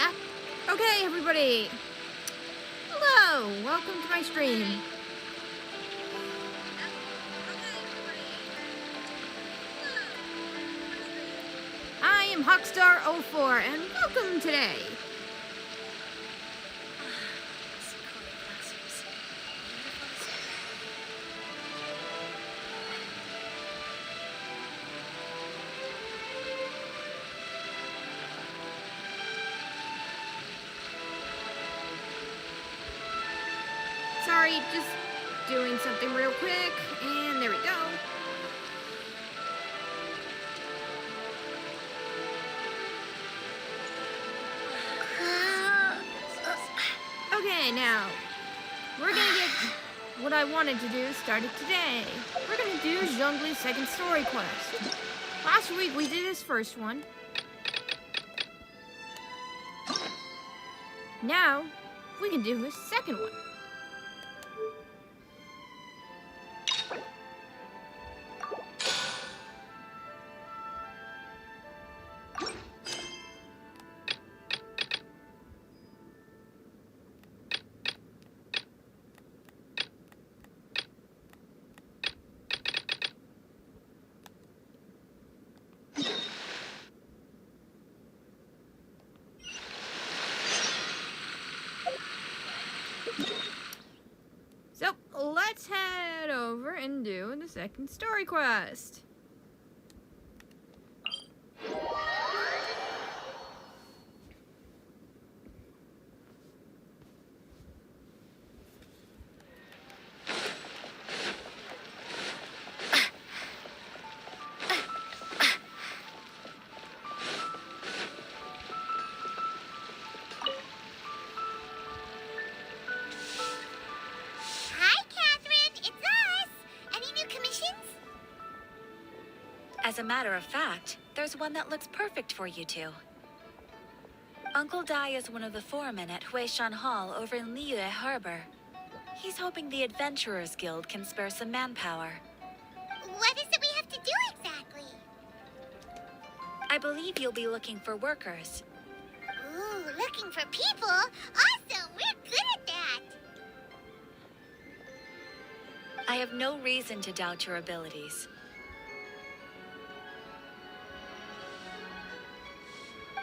Okay, everybody. Hello, welcome to my stream. I am Hawkstar04, and welcome today. Sorry, just doing something real quick, and there we go. Okay, now, we're gonna get what I wanted to do started today. We're gonna do Zhongli's second story quest. Last week we did his first one. Now, we can do his second one. So, let's head over and do the second story quest. As a matter of fact, there's one that looks perfect for you two. Uncle Dai is one of the foremen at Huishan Hall over in Liyue Harbor. He's hoping the Adventurers Guild can spare some manpower. What is it we have to do exactly? I believe you'll be looking for workers. Ooh, looking for people? Awesome, we're good at that! I have no reason to doubt your abilities.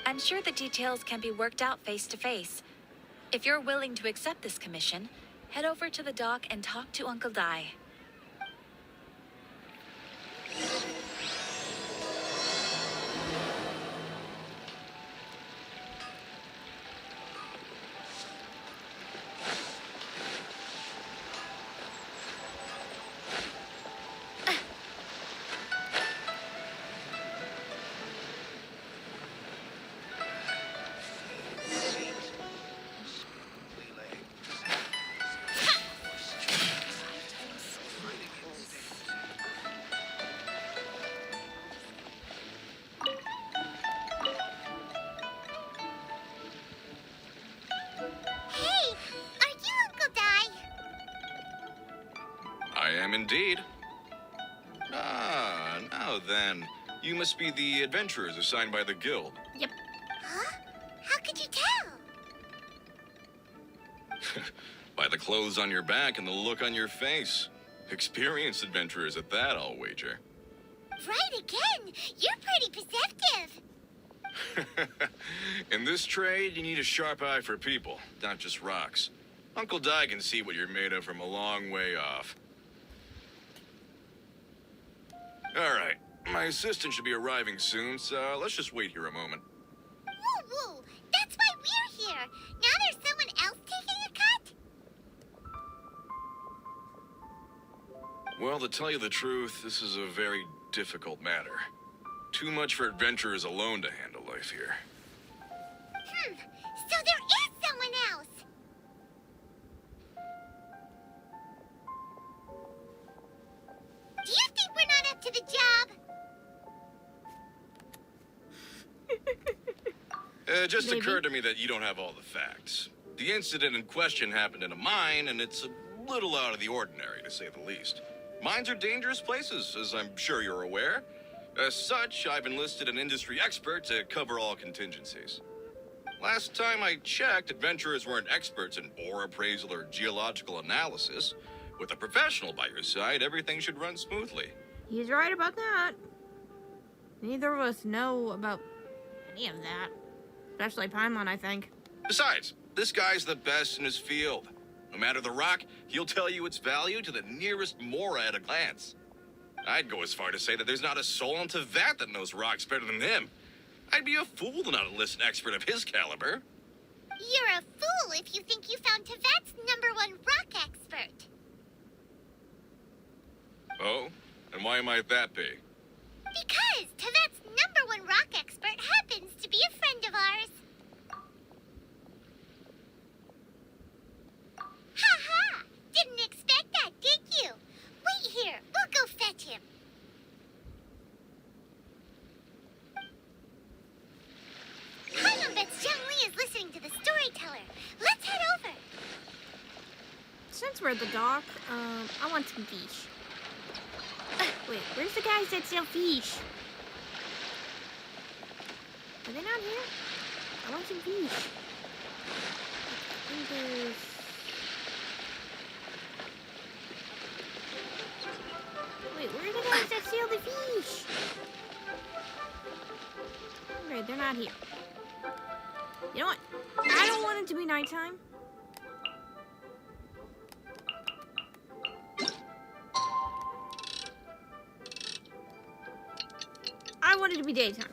I'm sure the details can be worked out face to face. If you're willing to accept this commission, head over to the dock and talk to Uncle Dai. Hey, are you Uncle Dai? I am indeed. Ah, now then. You must be the adventurers assigned by the guild. Yep. Huh? How could you tell? By the clothes on your back and the look on your face. Experienced adventurers at that, I'll wager. Right again! You're pretty perceptive! In this trade, you need a sharp eye for people, not just rocks. Uncle Dai can see what you're made of from a long way off. All right, my assistant should be arriving soon, so let's just wait here a moment. Woo woo! That's why we're here! Now there's someone else taking a cut? Well, to tell you the truth, this is a very difficult matter. Too much for adventurers alone to handle life here. So there is someone else! Do you think we're not up to the job? It just Maybe. occurred to me that you don't have all the facts. The incident in question happened in a mine, and it's a little out of the ordinary, to say the least. Mines are dangerous places, as I'm sure you're aware. As such, I've enlisted an industry expert to cover all contingencies. Last time I checked, adventurers weren't experts in ore appraisal or geological analysis. With a professional by your side, everything should run smoothly. He's right about that. Neither of us know about any of that. Especially Paimon, I think. Besides, this guy's the best in his field. No matter the rock, he'll tell you its value to the nearest mora at a glance. I'd go as far to say that there's not a soul on Teyvat that knows rocks better than him. I'd be a fool to not enlist an expert of his caliber. You're a fool if you think you found Teyvat's #1 rock expert. Oh? And why might that be? Because Teyvat's #1 rock expert happens to be a friend of ours. Ha ha! Didn't expect that, did you? Wait here, we'll go fetch him. Paimon bets Zhongli is listening to the storyteller. Let's head over. Since we're at the dock, I want some fish. Wait, where's the guys that sell fish? Are they not here? I want some fish. I think there's... Wait, where are the guys that sell the fish? Okay, they're not here. You know what? I don't want it to be nighttime. I want it to be daytime.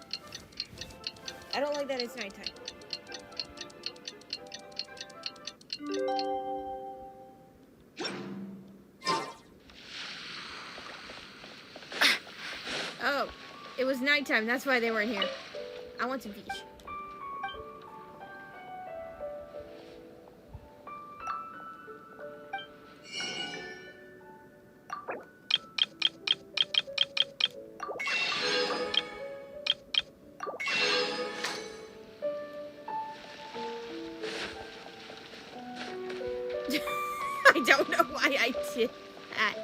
I don't like that it's nighttime. Oh, it was nighttime. That's why they weren't here. I want some fish. I don't know why I did that.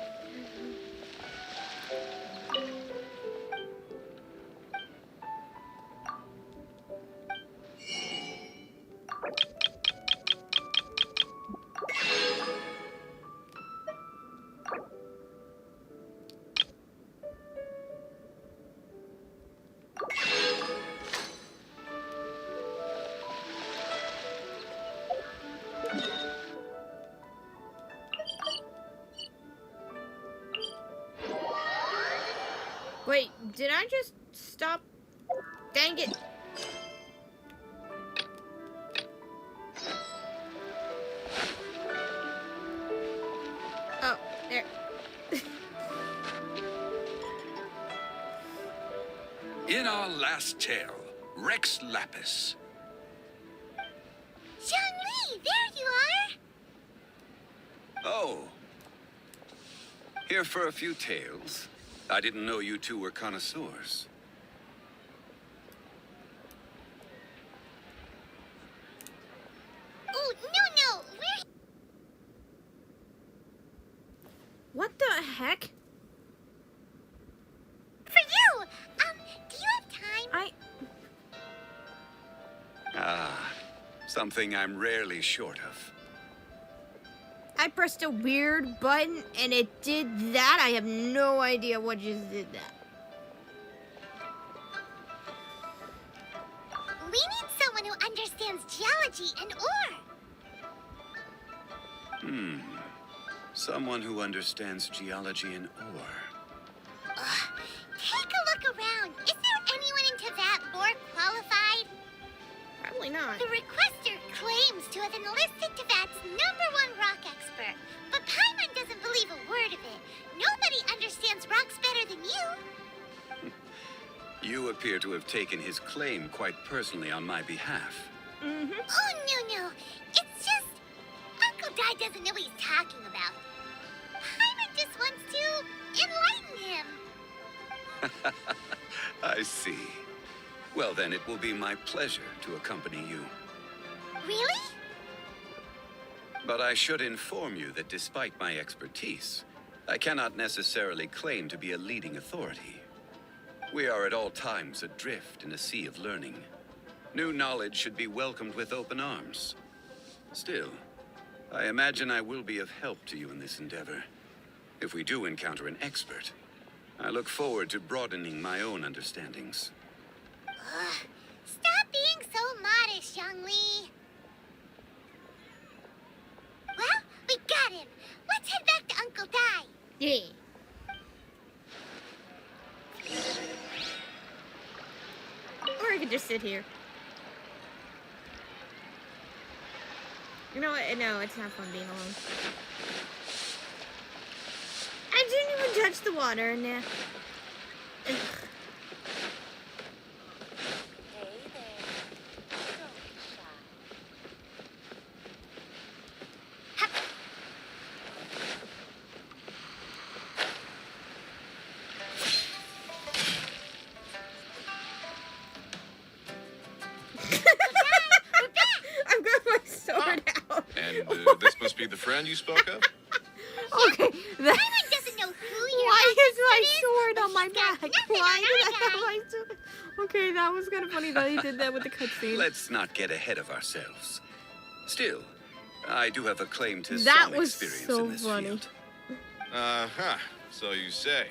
Wait, did I just stop? Dang it. Oh, there. In our last tale, Rex Lapis. Zhongli, there you are. Oh. Here for a few tales. I didn't know you two were connoisseurs. Oh, no, we're... What the heck? For you! Do you have time? Ah, something I'm rarely short of. I pressed a weird button and it did that. I have no idea what just did that. We need someone who understands geology and ore. Someone who understands geology and ore. Take a look around. Is there anyone in Teyvat more qualified? Probably not. The requester claims to have enlisted Teyvat's #1 rock expert, but Paimon doesn't believe a word of it. Nobody understands rocks better than you. You appear to have taken his claim quite personally on my behalf. Mm-hmm. Oh, no. It's just... Uncle Dai doesn't know what he's talking about. Paimon just wants to enlighten him. I see. Well, then it will be my pleasure to accompany you. Really? But I should inform you that despite my expertise, I cannot necessarily claim to be a leading authority. We are at all times adrift in a sea of learning. New knowledge should be welcomed with open arms. Still, I imagine I will be of help to you in this endeavor. If we do encounter an expert, I look forward to broadening my own understandings. Ugh. Stop being so modest, Zhongli. Well, we got him. Let's head back to Uncle Dai. Yeah. Or I could just sit here. You know what? No, it's not fun being alone. I didn't even touch the water in there. Ugh. I've got my sword out. And this must be the friend you spoke of? Okay, that, Paimon doesn't know who your why is my expert is, sword but on my he's got back? nothing Why on did I our have guy. my sword? Okay, that was kind of funny that he did that with the cutscene. Let's not get ahead of ourselves. Still, I do have a claim to That some was experience so in this funny. field. Uh-huh. So you say.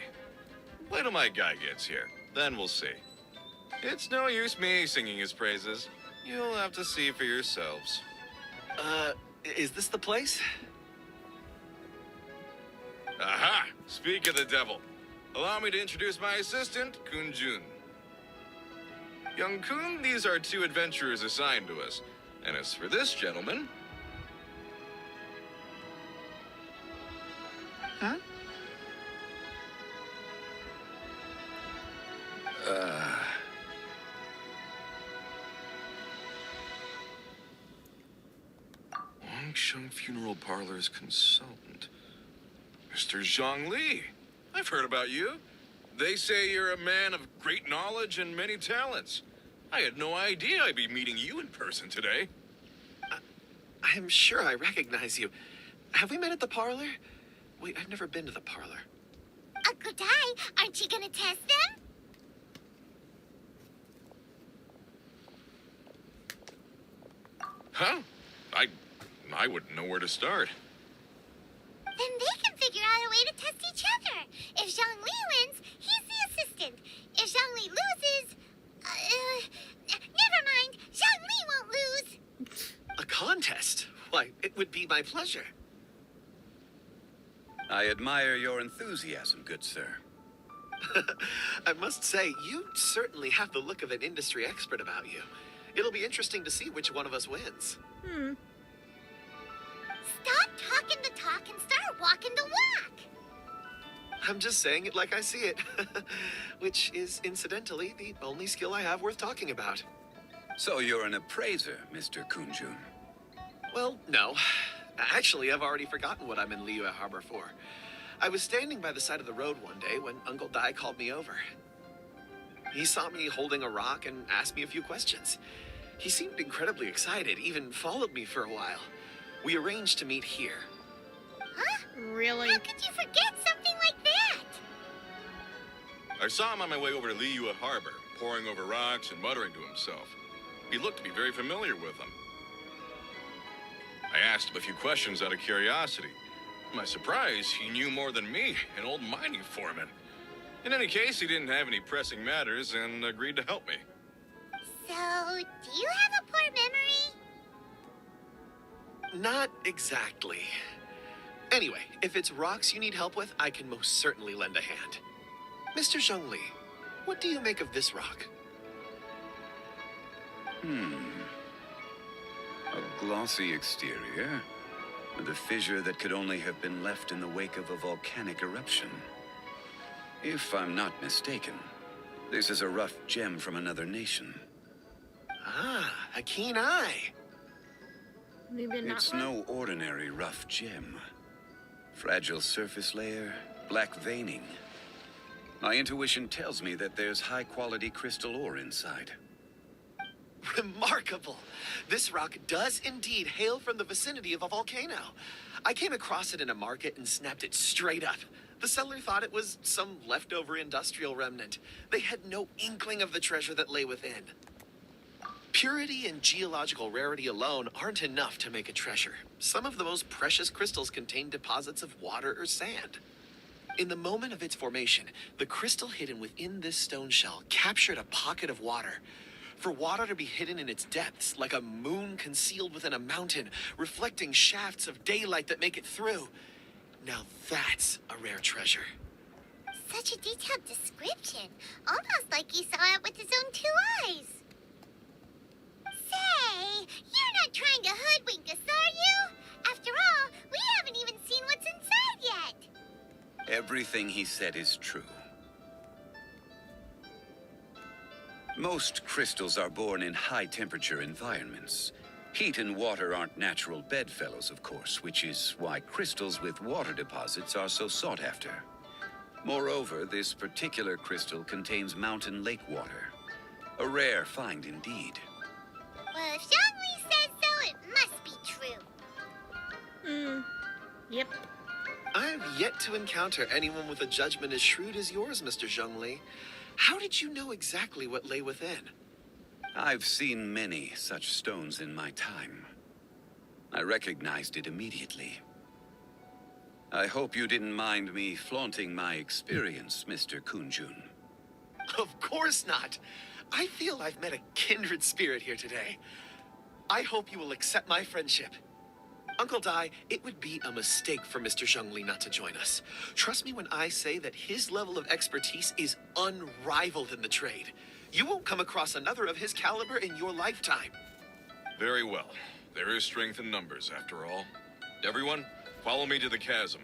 Wait till my guy gets here. Then we'll see. It's no use me singing his praises. You'll have to see for yourselves. Is this the place? Aha! Speak of the devil. Allow me to introduce my assistant, Kun Jun. Young Kun, these are two adventurers assigned to us. And as for this gentleman... Huh? Wangsheng Funeral Parlor's consultant. Mr. Zhongli. I've heard about you. They say you're a man of great knowledge and many talents. I had no idea I'd be meeting you in person today. I'm sure I recognize you. Have we met at the parlor? Wait, I've never been to the parlor. Uncle Dai, aren't you gonna test them? Huh? I wouldn't know where to start. Then they can figure out a way to test each other. If Zhongli wins, he's the assistant. If Zhongli loses, never mind. Zhongli won't lose. A contest? Why, it would be my pleasure. I admire your enthusiasm, good sir. I must say, you certainly have the look of an industry expert about you. It'll be interesting to see which one of us wins. Stop talking the talk and start walking the walk. I'm just saying it like I see it. Which is, incidentally, the only skill I have worth talking about. So you're an appraiser, Mr. Kunjun. Well, no. Actually, I've already forgotten what I'm in Liyue Harbor for. I was standing by the side of the road one day when Uncle Dai called me over. He saw me holding a rock and asked me a few questions. He seemed incredibly excited, even followed me for a while. We arranged to meet here. Huh? Really? How could you forget something like that? I saw him on my way over to Liyue Harbor, poring over rocks and muttering to himself. He looked to be very familiar with them. I asked him a few questions out of curiosity. To my surprise, he knew more than me, an old mining foreman. In any case, he didn't have any pressing matters and agreed to help me. So, do you have a poor memory? Not exactly. Anyway, if it's rocks you need help with, I can most certainly lend a hand. Mr. Zhongli, what do you make of this rock? A glossy exterior, with a fissure that could only have been left in the wake of a volcanic eruption. If I'm not mistaken, this is a rough gem from another nation. Ah, a keen eye. Maybe not. It's no ordinary rough gem. Fragile surface layer, black veining. My intuition tells me that there's high-quality crystal ore inside. Remarkable. This rock does indeed hail from the vicinity of a volcano. I came across it in a market and snapped it straight up. The seller thought it was some leftover industrial remnant. They had no inkling of the treasure that lay within. Purity and geological rarity alone aren't enough to make a treasure. Some of the most precious crystals contain deposits of water or sand. In the moment of its formation, the crystal hidden within this stone shell captured a pocket of water. For water to be hidden in its depths, like a moon concealed within a mountain, reflecting shafts of daylight that make it through. Now that's a rare treasure. Such a detailed description. Almost like he saw it with his own 2 eyes. Say, you're not trying to hoodwink us, are you? After all, we haven't even seen what's inside yet. Everything he said is true. Most crystals are born in high-temperature environments. Heat and water aren't natural bedfellows, of course, which is why crystals with water deposits are so sought after. Moreover, this particular crystal contains mountain lake water. A rare find indeed. Well, if Zhongli says so, it must be true. Yep. I've yet to encounter anyone with a judgment as shrewd as yours, Mr. Zhongli. How did you know exactly what lay within? I've seen many such stones in my time. I recognized it immediately. I hope you didn't mind me flaunting my experience, Mr. Kunjun. Of course not. I feel I've met a kindred spirit here today. I hope you will accept my friendship. Uncle Dai, it would be a mistake for Mr. Zhongli not to join us. Trust me when I say that his level of expertise is unrivaled in the trade. You won't come across another of his caliber in your lifetime. Very well. There is strength in numbers, after all. Everyone, follow me to the chasm.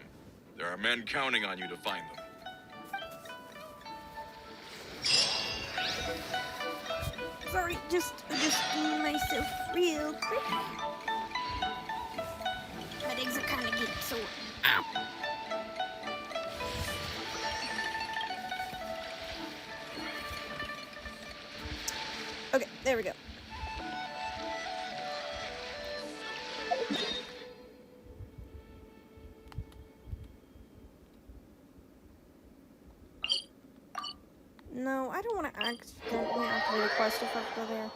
There are men counting on you to find them. Sorry, just adjusting myself real quick. My legs are kind of getting sore. Ow. Okay, there we go. No, I don't want to accidentally activate a quest if I go there.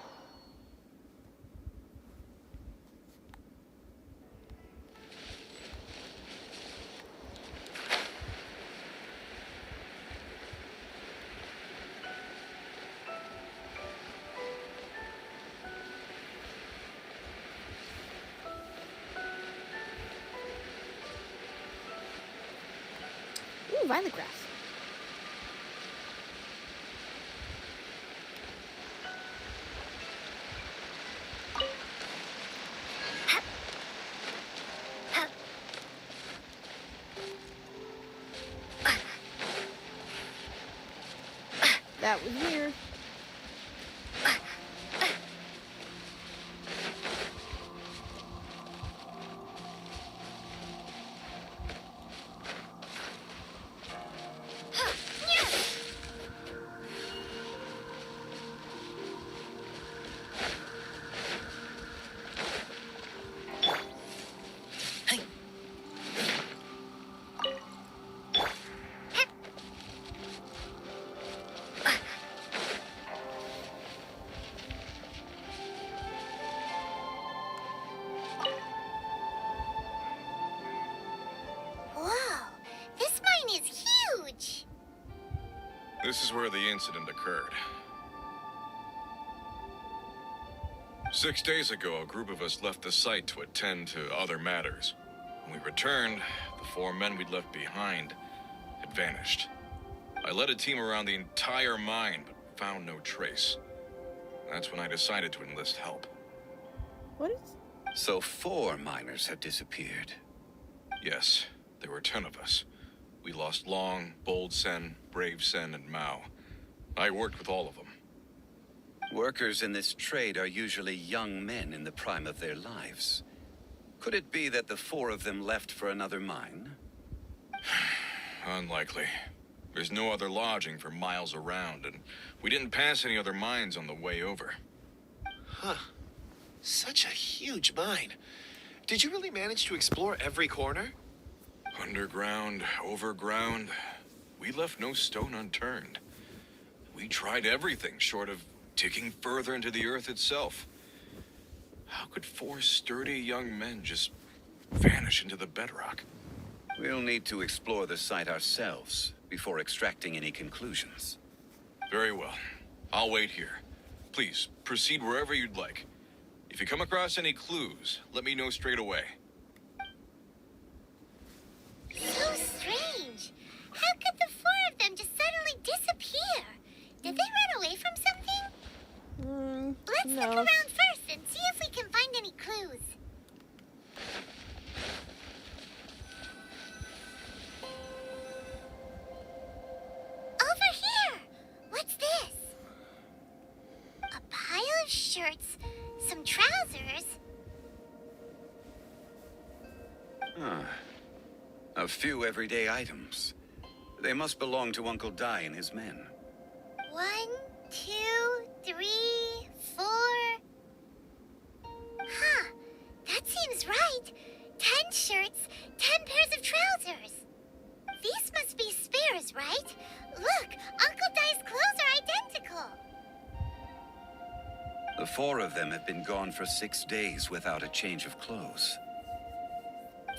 Ooh, violet grass. That was weird. This is where the incident occurred. 6 days ago, a group of us left the site to attend to other matters. When we returned, the 4 men we'd left behind had vanished. I led a team around the entire mine, but found no trace. That's when I decided to enlist help. What is... So 4 miners had disappeared. Yes, there were 10 of us. We lost Long, Bold Sen, Brave Sen, and Mao. I worked with all of them. Workers in this trade are usually young men in the prime of their lives. Could it be that the 4 of them left for another mine? Unlikely. There's no other lodging for miles around, and we didn't pass any other mines on the way over. Huh. Such a huge mine. Did you really manage to explore every corner? Underground, overground, we left no stone unturned. We tried everything short of digging further into the earth itself. How could four sturdy young men just vanish into the bedrock? We'll need to explore the site ourselves before extracting any conclusions. Very well. I'll wait here. Please, proceed wherever you'd like. If you come across any clues, let me know straight away. So strange. How could the four of them just suddenly disappear? Did they run away from something? Let's look no. around first and see if we can find any clues. Over here! What's this? A pile of shirts, some trousers. Ah, a few everyday items. They must belong to Uncle Dai and his men. 1, 2, 3, 4. Huh, that seems right. 10 shirts, 10 pairs of trousers. These must be spares, right? Look, Uncle Dai's clothes are identical. The four of them have been gone for 6 days without a change of clothes.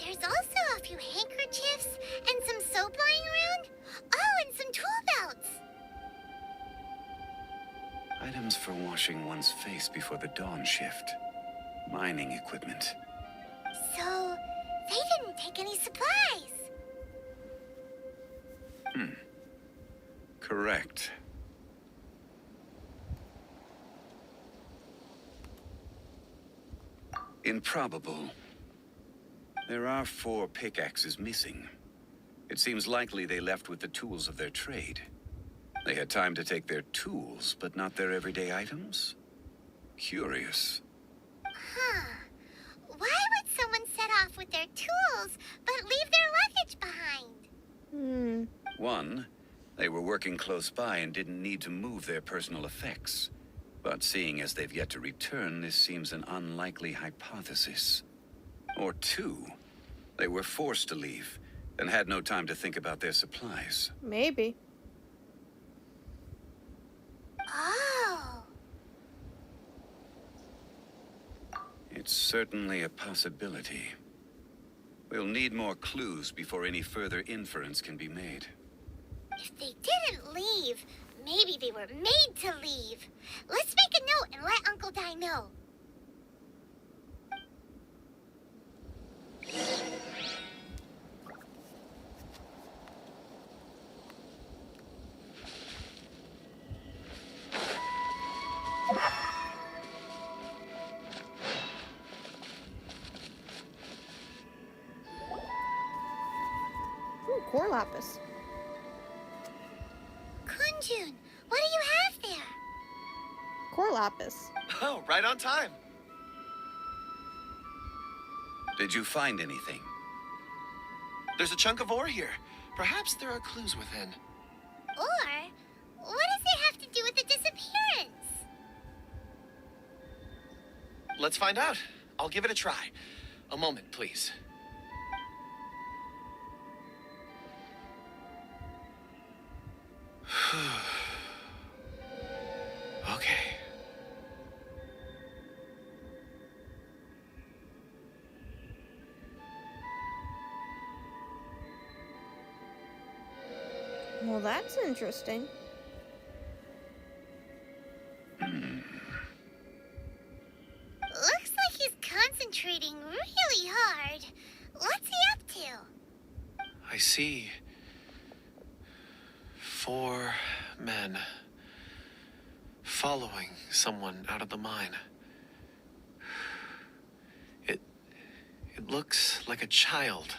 There's also a few handkerchiefs and some soap lying around. Oh, and some tool belts. Items for washing one's face before the dawn shift. Mining equipment. So, they didn't take any supplies. Correct. Improbable. There are 4 pickaxes missing. It seems likely they left with the tools of their trade. They had time to take their tools, but not their everyday items? Curious. Huh. Why would someone set off with their tools, but leave their luggage behind? 1, they were working close by and didn't need to move their personal effects. But seeing as they've yet to return, this seems an unlikely hypothesis. Or 2, they were forced to leave and had no time to think about their supplies. Maybe. Oh. It's certainly a possibility. We'll need more clues before any further inference can be made. If they didn't leave, maybe they were made to leave. Let's make a note and let Uncle Dai know. Ooh, core lapis. Kunjun, what do you have there? Core lapis. Oh, right on time. Did you find anything? There's a chunk of ore here. Perhaps there are clues within. Or, what does it have to do with the disappearance? Let's find out. I'll give it a try. A moment, please. Okay. Well, that's interesting. Looks like he's concentrating really hard. What's he up to? I see 4 men following someone out of the mine. It looks like a child.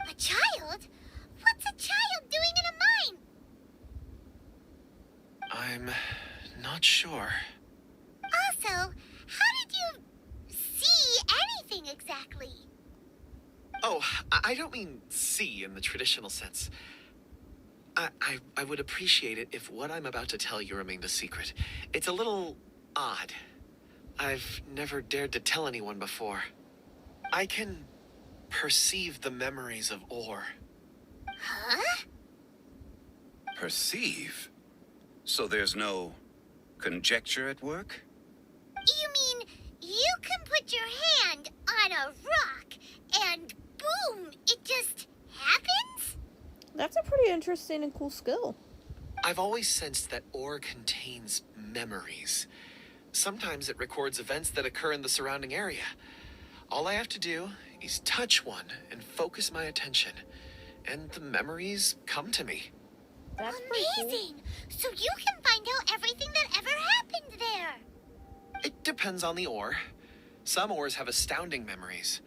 A child? What's a child doing in a mine? I'm not sure. Also, how did you see anything exactly? Oh, I don't mean see in the traditional sense. I would appreciate it if what I'm about to tell you remained a secret. It's a little odd. I've never dared to tell anyone before. I can perceive the memories of ore. Huh? Perceive? So there's no conjecture at work? You mean you can put That's a pretty interesting and cool skill. I've always sensed that ore contains memories. Sometimes it records events that occur in the surrounding area. All I have to do is touch one and focus my attention, and the memories come to me. That's pretty cool. Amazing! So you can find out everything that ever happened there. It depends on the ore. Some ores have astounding memories.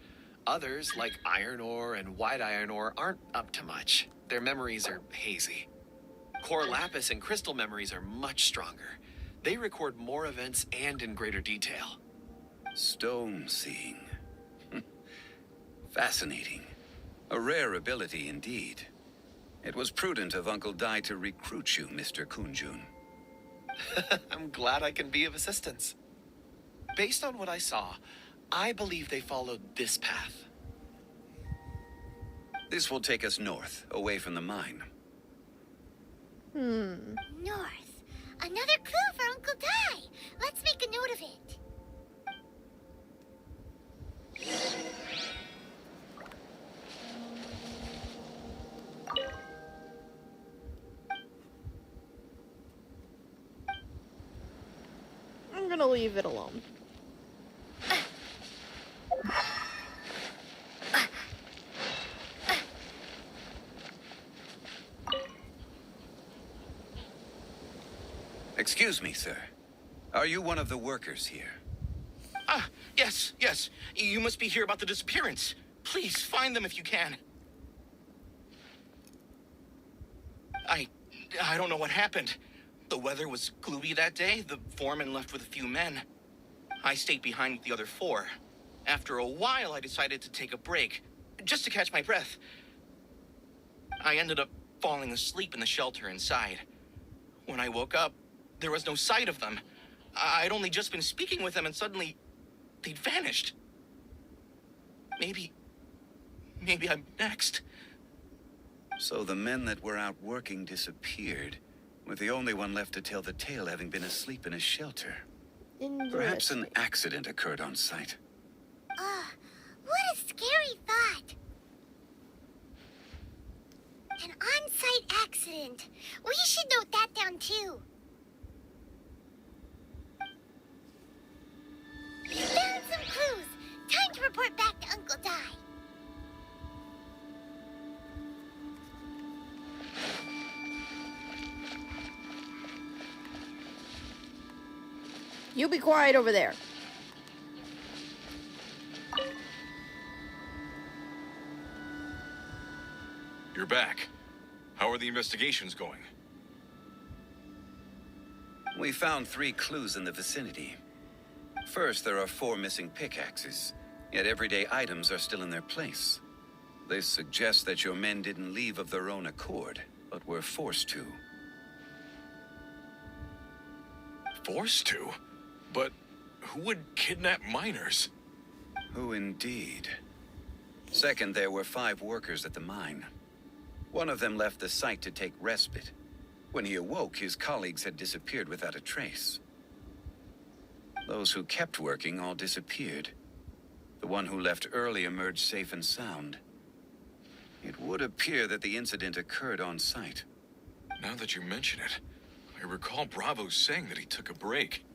Others, like iron ore and white iron ore, aren't up to much. Their memories are hazy. Core lapis and crystal memories are much stronger. They record more events and in greater detail. Stone seeing. Fascinating. A rare ability indeed. It was prudent of Uncle Dai to recruit you, Mr. Kunjun. I'm glad I can be of assistance. Based on what I saw, I believe they followed this path. This will take us north, away from the mine. North. Another clue for Uncle Dai. Let's make a note of it. I'm gonna leave it alone. Excuse me, sir. Are you one of the workers here? Ah, yes. You must be here about the disappearance. Please, find them if you can. I don't know what happened. The weather was gloomy that day. The foreman left with a few men. I stayed behind with the other 4. After a while, I decided to take a break, just to catch my breath. I ended up falling asleep in the shelter inside. When I woke up, there was no sight of them. I'd only just been speaking with them, and suddenly, they'd vanished. Maybe I'm next. So the men that were out working disappeared, with the only one left to tell the tale having been asleep in a shelter. Perhaps an accident occurred on site. What a scary thought. An on-site accident. We should note that down too. We found some clues. Time to report back to Uncle Dai. You be quiet over there. You're back. How are the investigations going? We found 3 clues in the vicinity. First, there are 4 missing pickaxes, yet everyday items are still in their place. This suggests that your men didn't leave of their own accord, but were forced to. Forced to? But who would kidnap miners? Who indeed? Second, there were 5 workers at the mine. One of them left the site to take respite. When he awoke, his colleagues had disappeared without a trace. Those who kept working all disappeared. The one who left early emerged safe and sound. It would appear that the incident occurred on site. Now that you mention it, I recall Bravo saying that he took a break.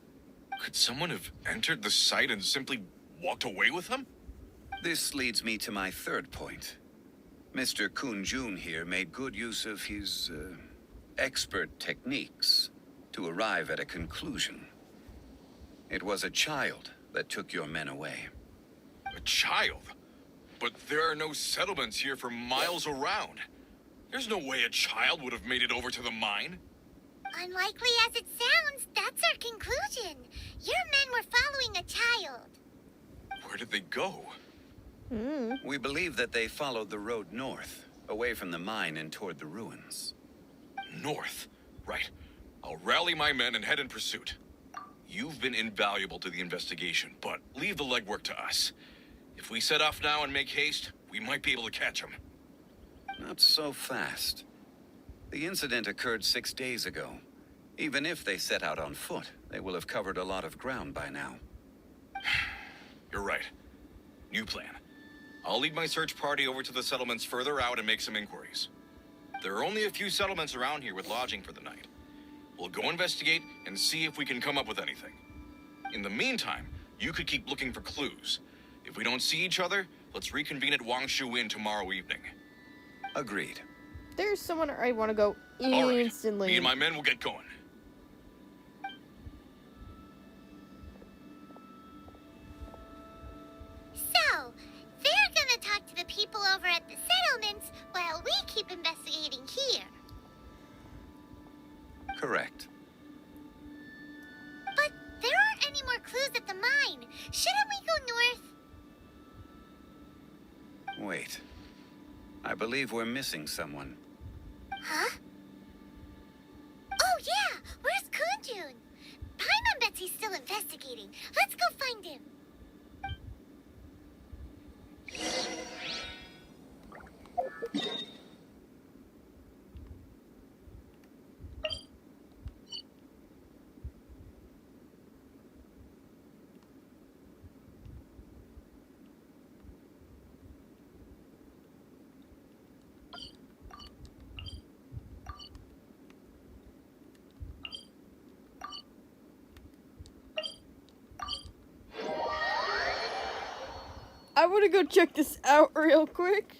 Could someone have entered the site and simply walked away with him? This leads me to my third point. Mr. Kunjun here made good use of his, expert techniques to arrive at a conclusion. It was a child that took your men away. A child? But there are no settlements here for miles around. There's no way a child would have made it over to the mine. Unlikely as it sounds, that's our conclusion. Your men were following a child. Where did they go? We believe that they followed the road north, away from the mine and toward the ruins. North. Right. I'll rally my men and head in pursuit. You've been invaluable to the investigation, but leave the legwork to us. If we set off now and make haste, we might be able to catch them. Not so fast. The incident occurred 6 days ago. Even if they set out on foot, they will have covered a lot of ground by now. You're right. New plan. I'll lead my search party over to the settlements further out and make some inquiries. There are only a few settlements around here with lodging for the night. We'll go investigate and see if we can come up with anything. In the meantime, you could keep looking for clues. If we don't see each other, let's reconvene at Wangshu Inn tomorrow evening. Agreed. There's somewhere I want to go All right, instantly. me and my men will get going. So, they're gonna talk to the people over at the settlements while we keep investigating here. Correct. But there aren't any more clues at the mine. Shouldn't we go north? Wait. I believe we're missing someone. Huh? Oh yeah! Where's Kunjun? Paimon bets he's still investigating. Let's go find him. I want to go check this out real quick.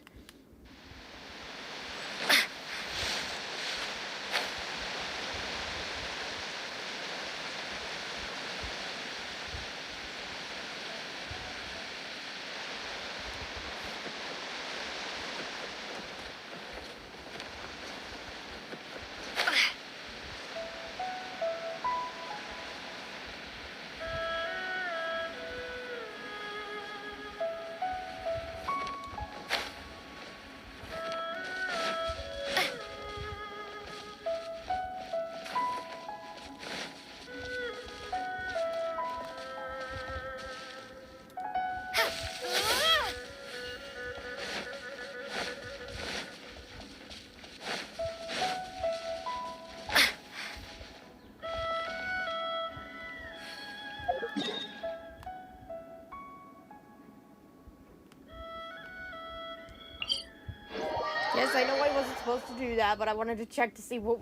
Yes, I know I wasn't supposed to do that, but I wanted to check to see what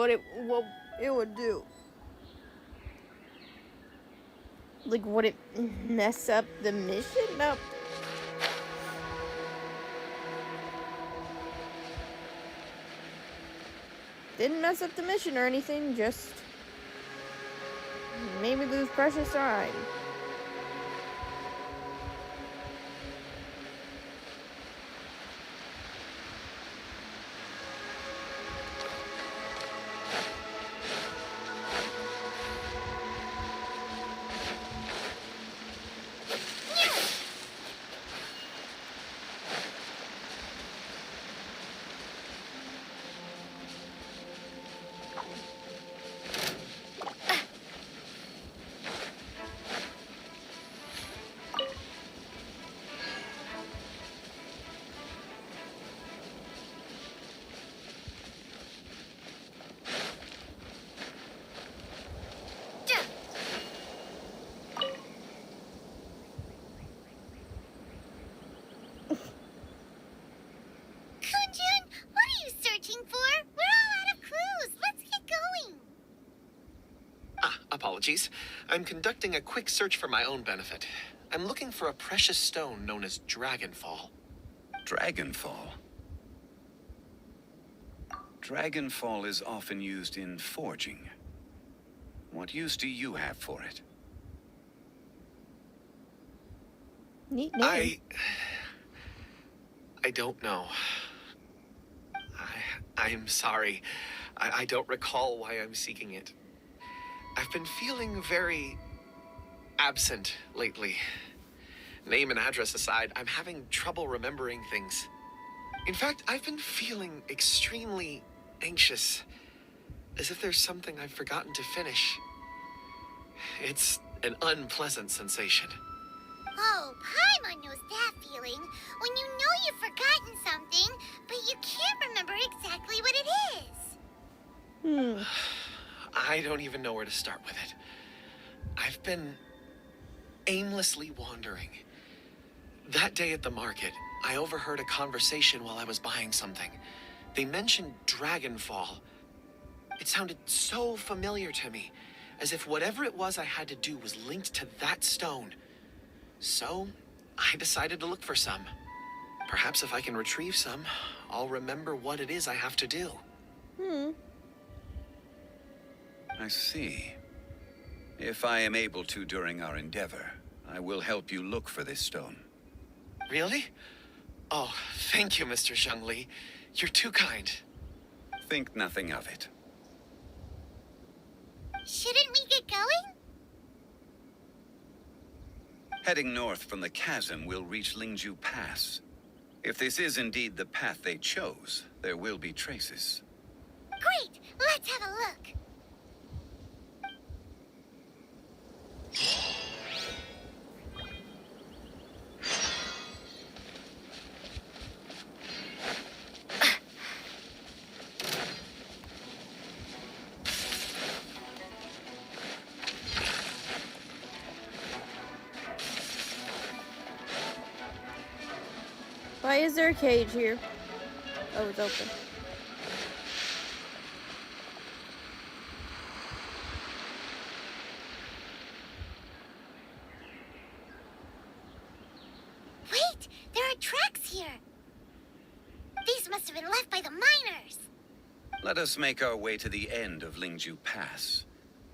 it would do. Like, would it mess up the mission? Nope. Didn't mess up the mission or anything, just made me lose precious time. Kunjun, what are you searching for? We're all out of clues. Let's get going. Apologies. I'm conducting a quick search for my own benefit. I'm looking for a precious stone known as Dragonfall. Dragonfall. Dragonfall is often used in forging. What use do you have for it? Neat name. I don't know. I'm sorry. I don't recall why I'm seeking it. I've been feeling very absent lately. Name and address aside, I'm having trouble remembering things. In fact, I've been feeling extremely anxious, as if there's something I've forgotten to finish. It's an unpleasant sensation. Oh, Paimon knows that feeling. When you know you've forgotten something, but you can't remember exactly what it is. I don't even know where to start with it. I've been aimlessly wandering. That day at the market, I overheard a conversation while I was buying something. They mentioned Dragonfall. It sounded so familiar to me, as if whatever it was I had to do was linked to that stone. So, I decided to look for some. Perhaps if I can retrieve some, I'll remember what it is I have to do. I see. If I am able to during our endeavor, I will help you look for this stone. Really? Oh, thank you, Mr. Zhongli. You're too kind. Think nothing of it. Shouldn't we get going? Heading north from the chasm, we'll reach Lingju Pass. If this is indeed the path they chose, there will be traces. Great! Let's have a look. Why is there a cage here? Oh, it's open. Wait! There are tracks here! These must have been left by the miners! Let us make our way to the end of Lingju Pass.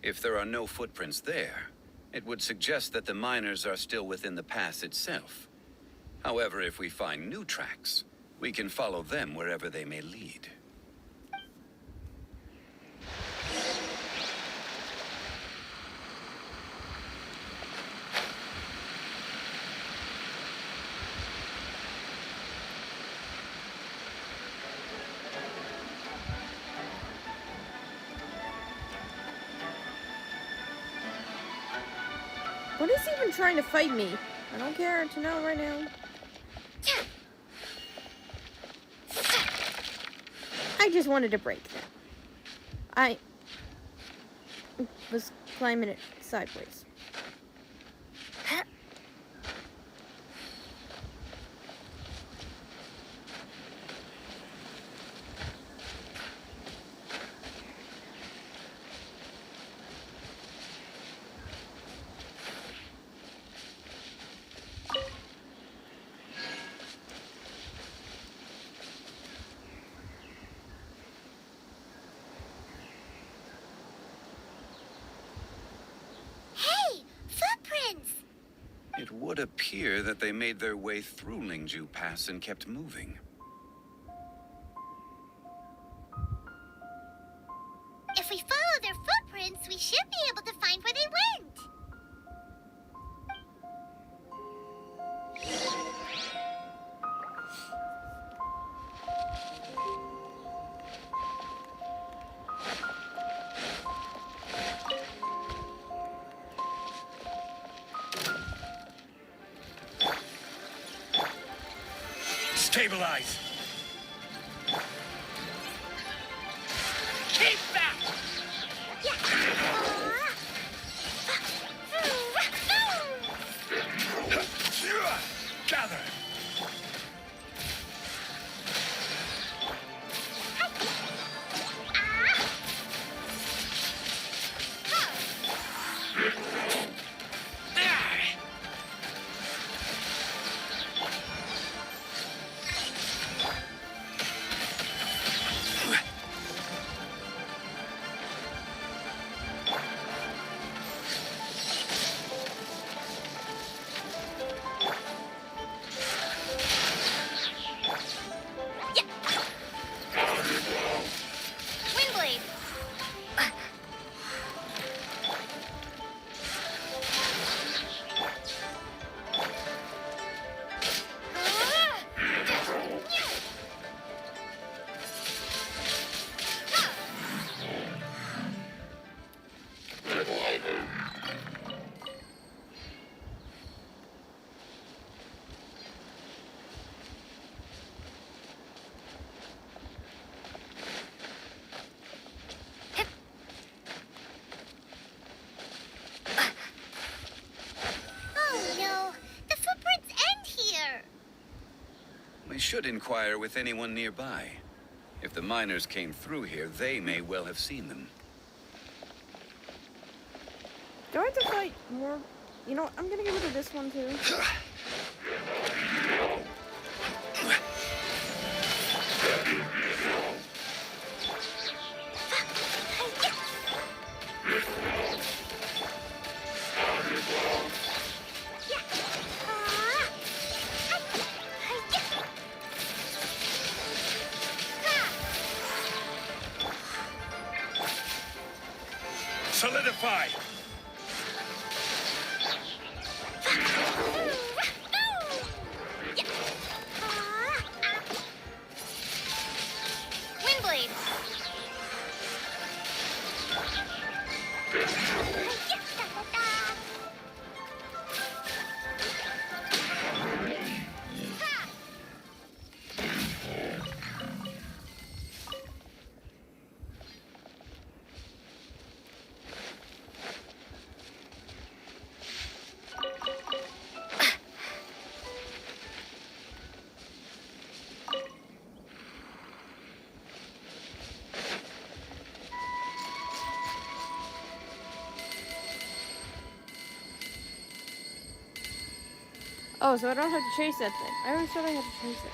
If there are no footprints there, it would suggest that the miners are still within the pass itself. However, if we find new tracks, we can follow them wherever they may lead. What is he even trying to fight me? I don't care to know right now. I just wanted to break that. I was climbing it sideways. Hey! Footprints! It would appear that they made their way through Lingju Pass and kept moving. If we follow their footprints, we should be able to find where they went. Stabilize! Keep back! Gather! Windblade! Oh no! The footprints end here! We should inquire with anyone nearby. If the miners came through here, they may well have seen them. Do I have to fight more? You know what? I'm gonna get rid of this one too. Solidify! Windblade. Oh, so I don't have to chase that thing. I always thought I had to chase it.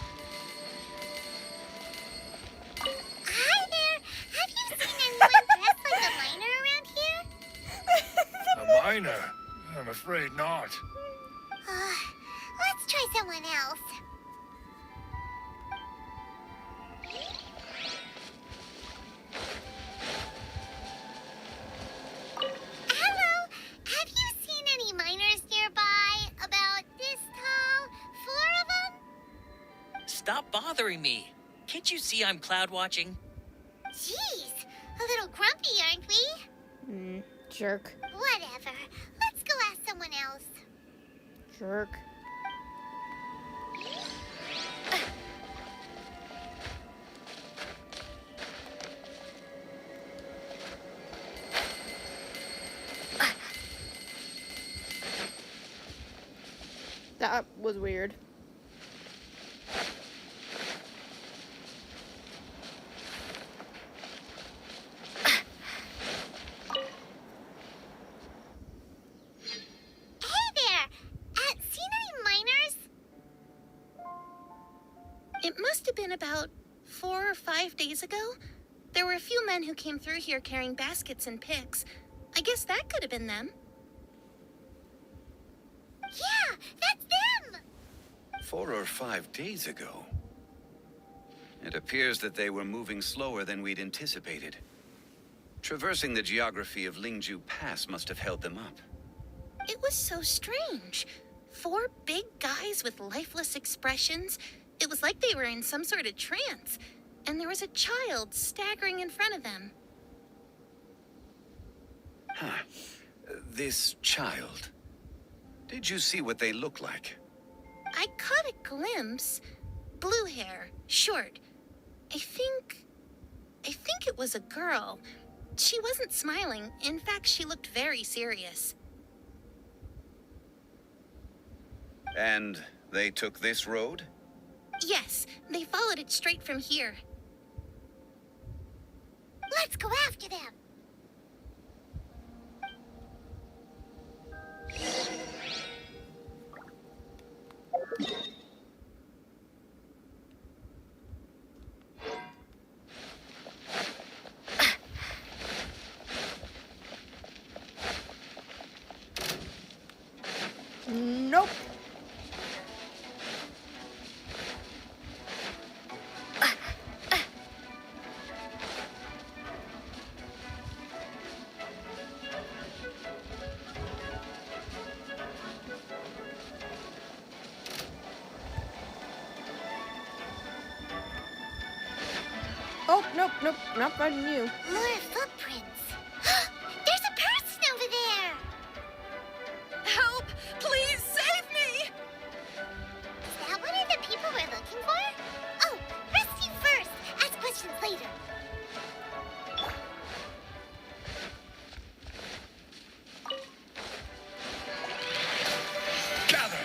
Hi there. Have you seen anyone dressed like a miner around here? A miner? I'm afraid not. Let's try someone else. Hello. Have you seen any miners nearby? About this tall? 4 of them? Stop bothering me. Can't you see I'm cloud watching? Jeez. A little grumpy, aren't we? Jerk. Whatever. Let's go ask someone else. Jerk. That was weird. Hey there. Seen any miners? It must have been about 4 or 5 days ago. There were a few men who came through here carrying baskets and picks. I guess that could have been them. Yeah, that's them. 4 or 5 days ago. It appears that they were moving slower than we'd anticipated. Traversing the geography of Lingju Pass must have held them up. It was so strange. 4 big guys with lifeless expressions. It was like they were in some sort of trance. And there was a child staggering in front of them. Huh. This child. Did you see what they look like? I caught a glimpse. Blue hair, short. I think it was a girl. She wasn't smiling. In fact, she looked very serious. And they took this road? Yes, they followed it straight from here. Let's go after them. Nope. Oh, nope, nope, not finding you. More footprints. There's a person over there. Help! Please save me! Is that one of the people we're looking for? Oh, rescue first. Ask questions later. Gather!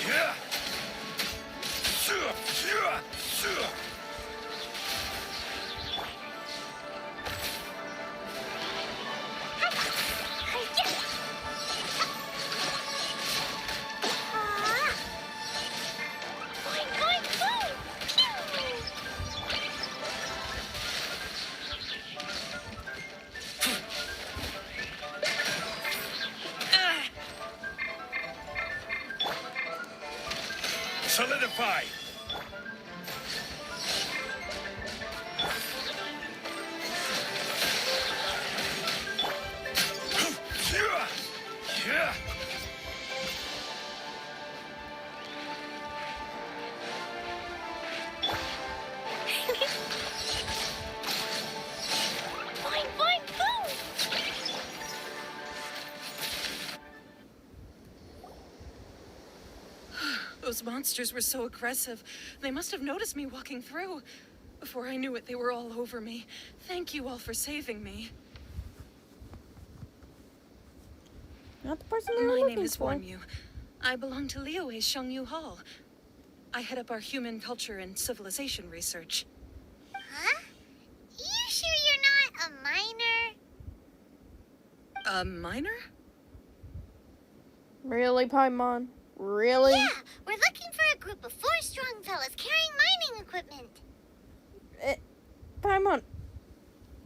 Yeah. Boing, boing, boom! Pew! Solidify. Yeah. Boing, boing, boom! Those monsters were so aggressive. They must have noticed me walking through. Before I knew it, they were all over me. Thank you all for saving me. Not the person we were My name looking is for. Yu. I belong to Liyue's Shengyu Hall. I head up our human culture and civilization research. Huh? You sure you're not a minor? A minor? Really, Paimon? Really? Yeah, we're looking for a group of 4 strong fellas carrying mining equipment. Paimon.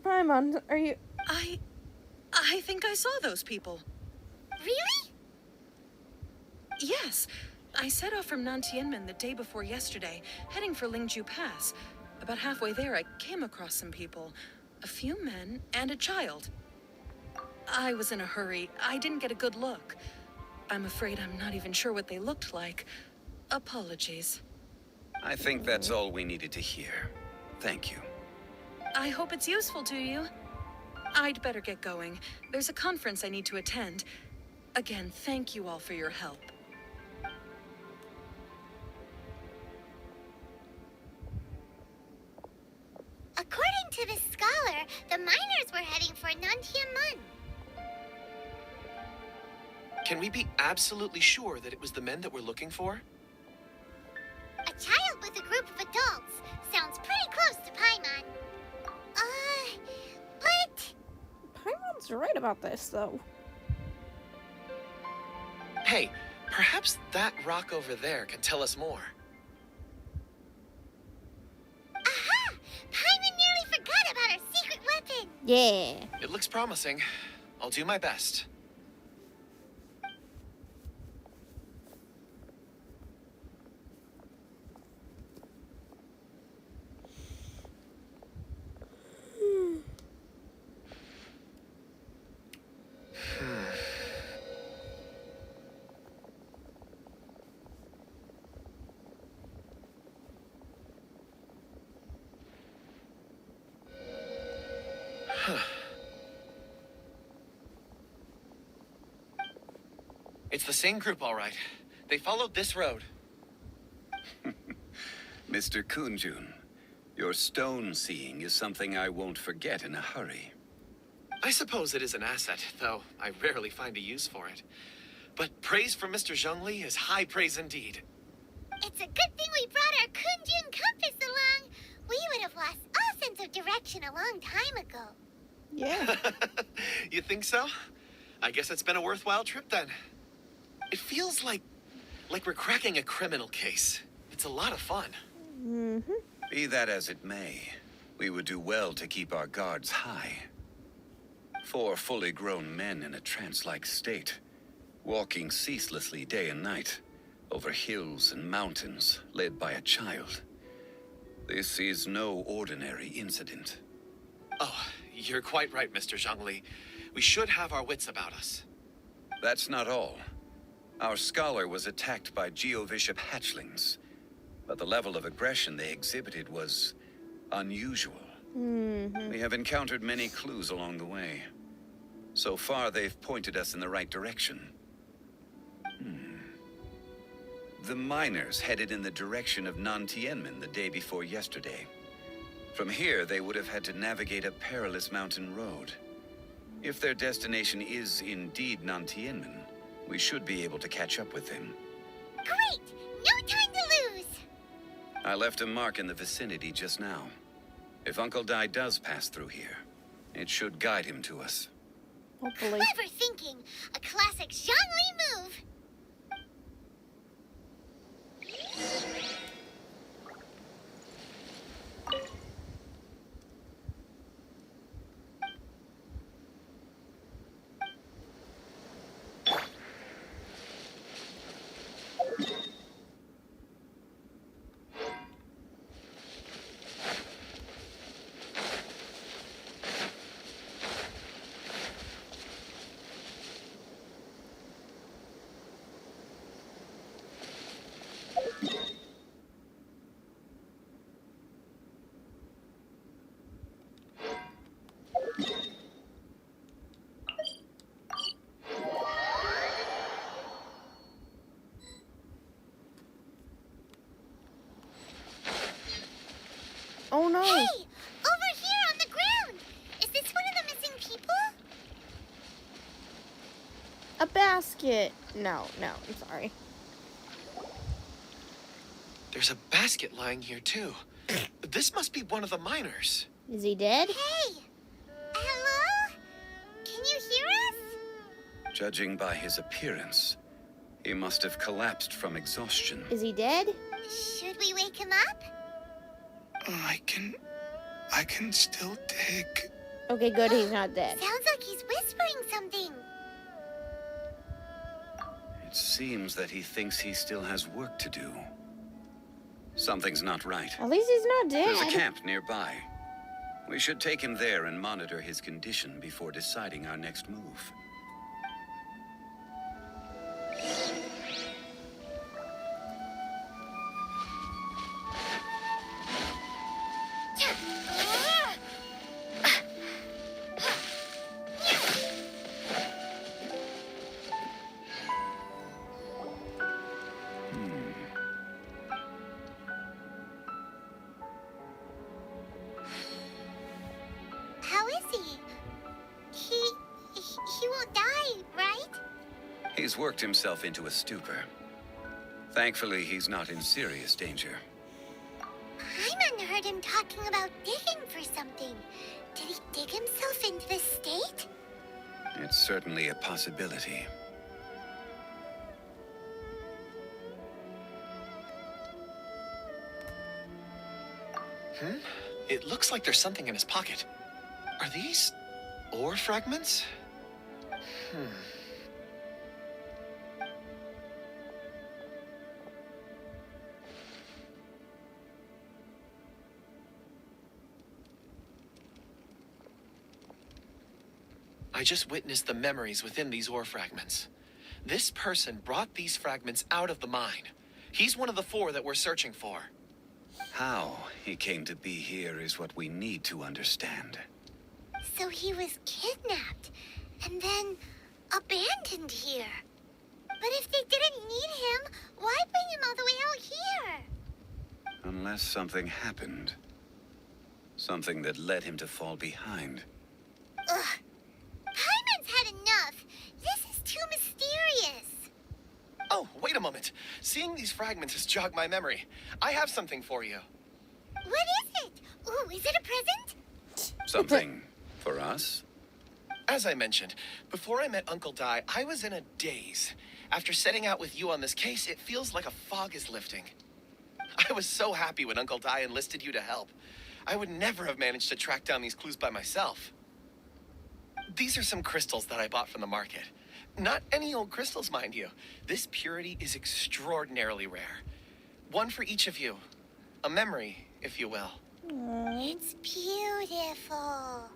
Paimon, are you... I think I saw those people. Really? Yes. I set off from Nantianmen the day before yesterday, heading for Lingju Pass. About halfway there, I came across some people. A few men and a child. I was in a hurry. I didn't get a good look. I'm afraid I'm not even sure what they looked like. Apologies. I think that's all we needed to hear. Thank you. I hope it's useful to you. I'd better get going. There's a conference I need to attend. Again, thank you all for your help. According to this scholar, the miners were heading for Nantianmen. Can we be absolutely sure that it was the men that we're looking for? A child with a group of adults. Sounds pretty close to Paimon. But... Paimon's right about this, though. Hey, perhaps that rock over there can tell us more. Aha! Paimon nearly forgot about our secret weapon. Yeah. It looks promising. I'll do my best. It's the same group, all right. They followed this road. Mr. Kunjun, your stone seeing is something I won't forget in a hurry. I suppose it is an asset, though I rarely find a use for it. But praise from Mr. Zhongli is high praise indeed. It's a good thing we brought our Kunjun compass along. We would have lost all sense of direction a long time ago. Yeah. You think so? I guess it's been a worthwhile trip then. It feels like we're cracking a criminal case. It's a lot of fun. Mm-hmm. Be that as it may, we would do well to keep our guards high. 4 fully grown men in a trance-like state, walking ceaselessly day and night, over hills and mountains, led by a child. This is no ordinary incident. Oh, you're quite right, Mr. Zhongli. We should have our wits about us. That's not all. Our scholar was attacked by Geovishap hatchlings, but the level of aggression they exhibited was unusual. Mm-hmm. We have encountered many clues along the way. So far, they've pointed us in the right direction. The miners headed in the direction of Nantianmen the day before yesterday. From here, they would have had to navigate a perilous mountain road. If their destination is indeed Nantianmen, we should be able to catch up with them. Great! No time to lose! I left a mark in the vicinity just now. If Uncle Dai does pass through here, it should guide him to us. Hopefully. Clever thinking. A classic Zhongli move. Oh no! Hey! Over here on the ground! Is this one of the missing people? A basket. No, I'm sorry. There's a basket lying here, too. This must be one of the miners. Is he dead? Hey! Hello? Can you hear us? Judging by his appearance, he must have collapsed from exhaustion. Is he dead? Should we wake him up? I can still dig. Okay, good, he's not dead. Sounds like he's whispering something. It seems that he thinks he still has work to do. Something's not right. At least he's not There's a dead. camp nearby. We should take him there and monitor his condition before deciding our next move. How is he? He won't die, right? He's worked himself into a stupor. Thankfully, he's not in serious danger. Paimon heard him talking about digging for something. Did he dig himself into this state? It's certainly a possibility. It looks like there's something in his pocket. Are these ore fragments? I just witnessed the memories within these ore fragments. This person brought these fragments out of the mine. He's one of the 4 that we're searching for. How he came to be here is what we need to understand. So he was kidnapped and then abandoned here. But if they didn't need him, why bring him all the way out here? Unless something happened. Something that led him to fall behind. Ugh. Paimon's had enough. This is too mysterious. Oh, wait a moment. Seeing these fragments has jogged my memory. I have something for you. What is it? Ooh, is it a present? Something for us? As I mentioned, before I met Uncle Dai, I was in a daze. After setting out with you on this case, it feels like a fog is lifting. I was so happy when Uncle Dai enlisted you to help. I would never have managed to track down these clues by myself. These are some crystals that I bought from the market. Not any old crystals, mind you. This purity is extraordinarily rare. One for each of you. A memory, if you will. It's beautiful.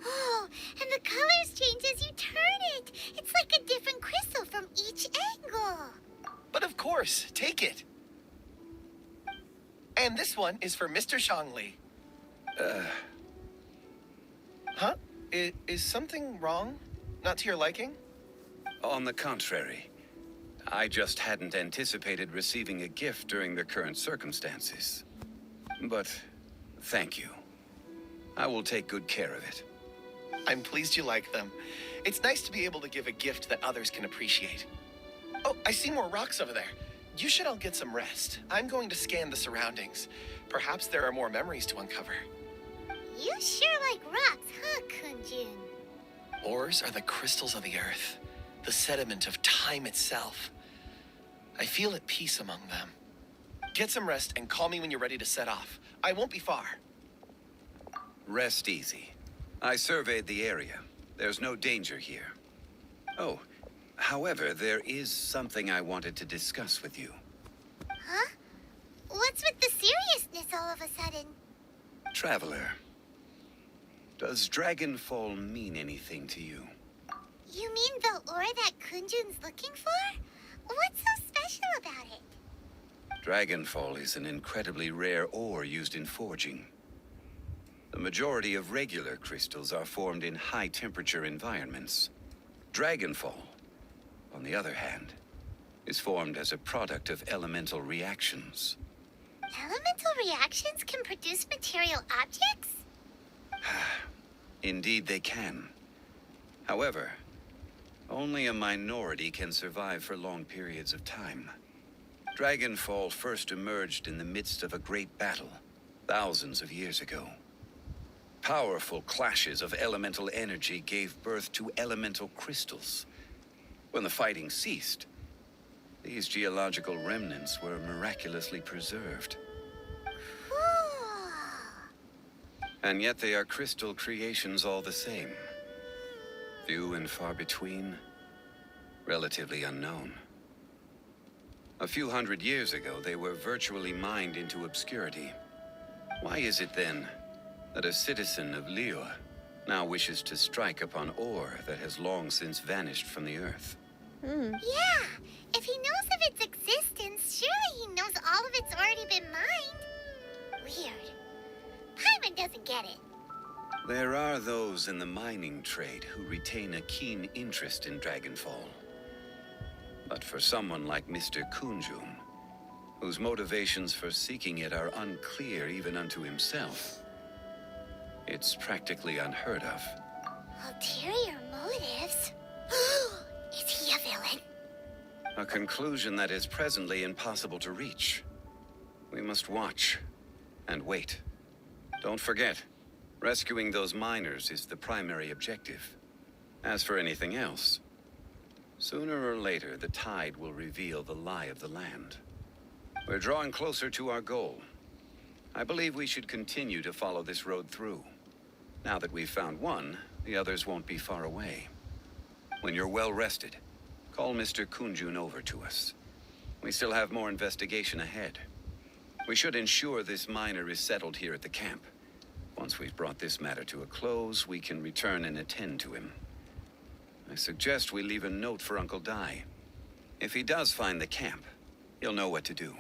Oh, and the colors change as you turn it. It's like a different crystal from each angle. But of course, take it. And this one is for Mr. Zhongli. Huh? Is something wrong? Not to your liking? On the contrary, I just hadn't anticipated receiving a gift during the current circumstances. But thank you. I will take good care of it. I'm pleased you like them. It's nice to be able to give a gift that others can appreciate. Oh, I see more rocks over there. You should all get some rest. I'm going to scan the surroundings. Perhaps there are more memories to uncover. You sure like rocks, huh, Kunjun? Ores are the crystals of the earth, the sediment of time itself. I feel at peace among them. Get some rest and call me when you're ready to set off. I won't be far. Rest easy. I surveyed the area. There's no danger here. Oh, however, there is something I wanted to discuss with you. Huh? What's with the seriousness all of a sudden? Traveler, does Dragonfall mean anything to you? You mean the ore that Kunjun's looking for? What's so special about it? Dragonfall is an incredibly rare ore used in forging. The majority of regular crystals are formed in high-temperature environments. Dragonfall, on the other hand, is formed as a product of elemental reactions. Elemental reactions can produce material objects? Indeed, they can. However, only a minority can survive for long periods of time. Dragonfall first emerged in the midst of a great battle, thousands of years ago. Powerful clashes of elemental energy gave birth to elemental crystals. When the fighting ceased, these geological remnants were miraculously preserved. Cool. And yet they are crystal creations all the same. Few and far between, relatively unknown. A few hundred years ago, they were virtually mined into obscurity. Why is it then that a citizen of Liyue now wishes to strike upon ore that has long since vanished from the earth? Yeah, if he knows of its existence, surely he knows all of it's already been mined. Weird. Paimon doesn't get it. There are those in the mining trade who retain a keen interest in Dragonfall. But for someone like Mr. Kunjun, whose motivations for seeking it are unclear even unto himself, it's practically unheard of. Ulterior motives? Is he a villain? A conclusion that is presently impossible to reach. We must watch and wait. Don't forget, rescuing those miners is the primary objective. As for anything else, sooner or later the tide will reveal the lie of the land. We're drawing closer to our goal. I believe we should continue to follow this road through. Now that we've found one, the others won't be far away. When you're well rested, call Mr. Kunjun over to us. We still have more investigation ahead. We should ensure this miner is settled here at the camp. Once we've brought this matter to a close, we can return and attend to him. I suggest we leave a note for Uncle Dai. If he does find the camp, he'll know what to do.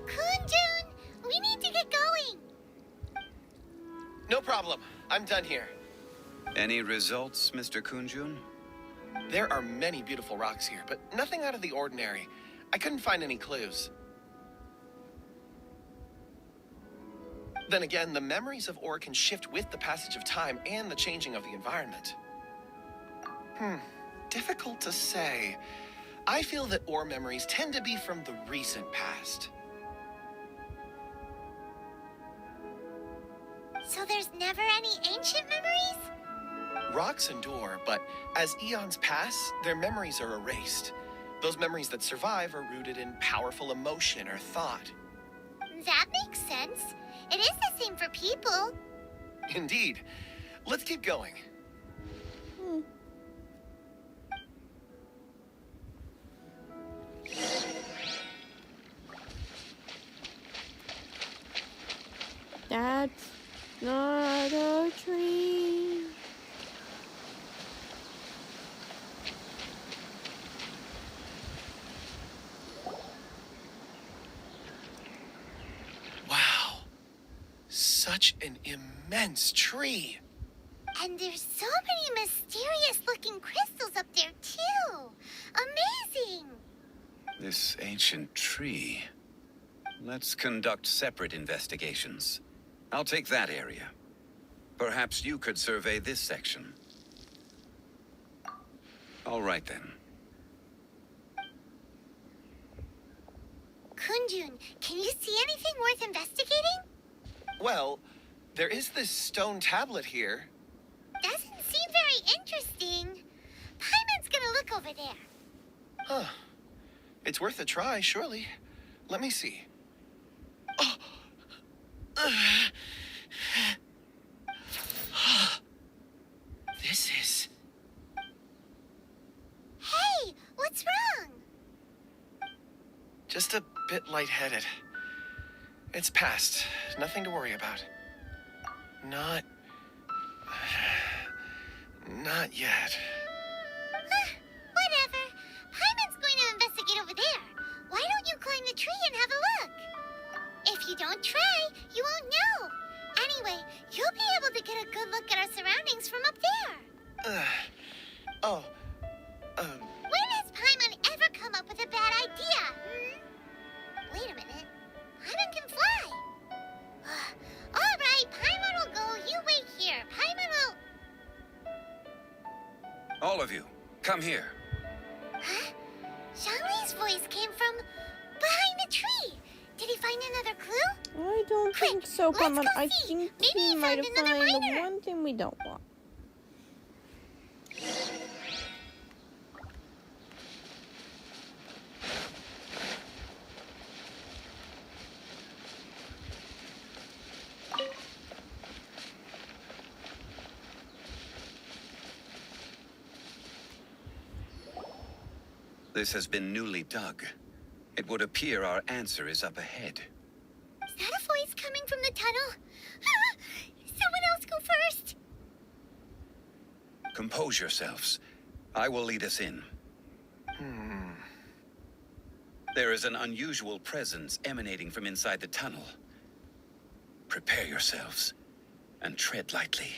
Kunjun, we need to get going. No problem. I'm done here. Any results, Mr. Kunjun? There are many beautiful rocks here, but nothing out of the ordinary. I couldn't find any clues. Then again, the memories of ore can shift with the passage of time and the changing of the environment. Difficult to say. I feel that ore memories tend to be from the recent past. So there's never any ancient memories? Rocks endure, but as eons pass, their memories are erased. Those memories that survive are rooted in powerful emotion or thought. That makes sense. It is the same for people. Indeed. Let's keep going. That's not a tree. Wow. Such an immense tree. And there's so many mysterious looking crystals up there, too. Amazing. This ancient tree. Let's conduct separate investigations. I'll take that area. Perhaps you could survey this section. All right, then. Kunjun, can you see anything worth investigating? Well, there is this stone tablet here. Doesn't seem very interesting. Paimon's gonna look over there. Huh. It's worth a try, surely. Let me see. Oh. This is... Hey, what's wrong? just a bit lightheaded. It's past. Nothing to worry about. Not yet. Whatever. Paimon's going to investigate over there. Why don't you climb the tree and have a look? If you don't try, you won't know. Anyway, you'll be able to get a good look at our surroundings from up there. When has Paimon ever come up with a bad idea? Wait a minute. Paimon can fly. All right, Paimon will go. You wait here. Paimon will... All of you, come here. Huh? Zhongli's voice came from behind the tree. Did he find another clue? I don't think so, let's Paimon. go I see. think Maybe he he might found have another found the miner. one thing we don't want. This has been newly dug. It would appear our answer is up ahead. Is that a voice coming from the tunnel? Someone else go first. Compose yourselves. I will lead us in. There is an unusual presence emanating from inside the tunnel. Prepare yourselves and tread lightly.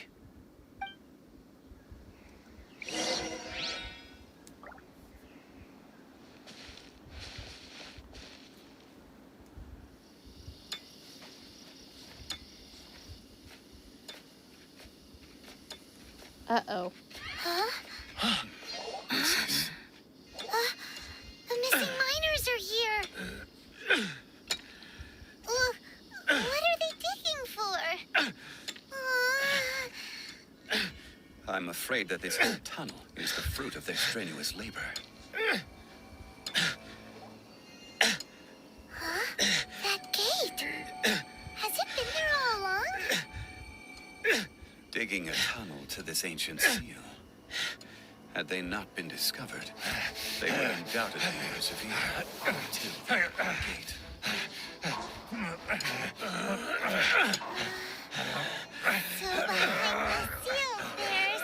Uh-oh. Huh? The missing miners are here. What are they digging for? I'm afraid that this whole tunnel is the fruit of their strenuous labor. Huh? That gate. Has it been there all along? Digging a tunnel to this ancient seal. Had they not been discovered, they would undoubtedly persevere until the gate. So behind the seal, there's...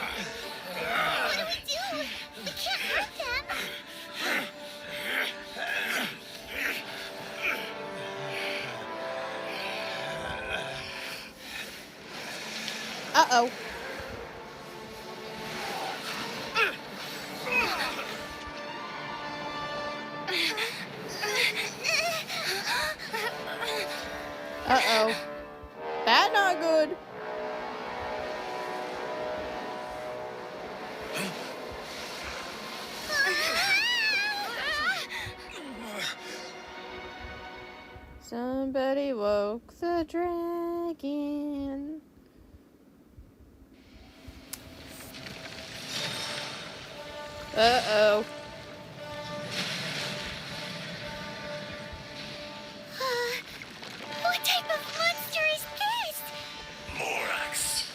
What do we do? We can't hurt them. Uh-oh. Uh-oh. That not good. Somebody woke the dragon. Uh-oh. What type of monster is this? Morax,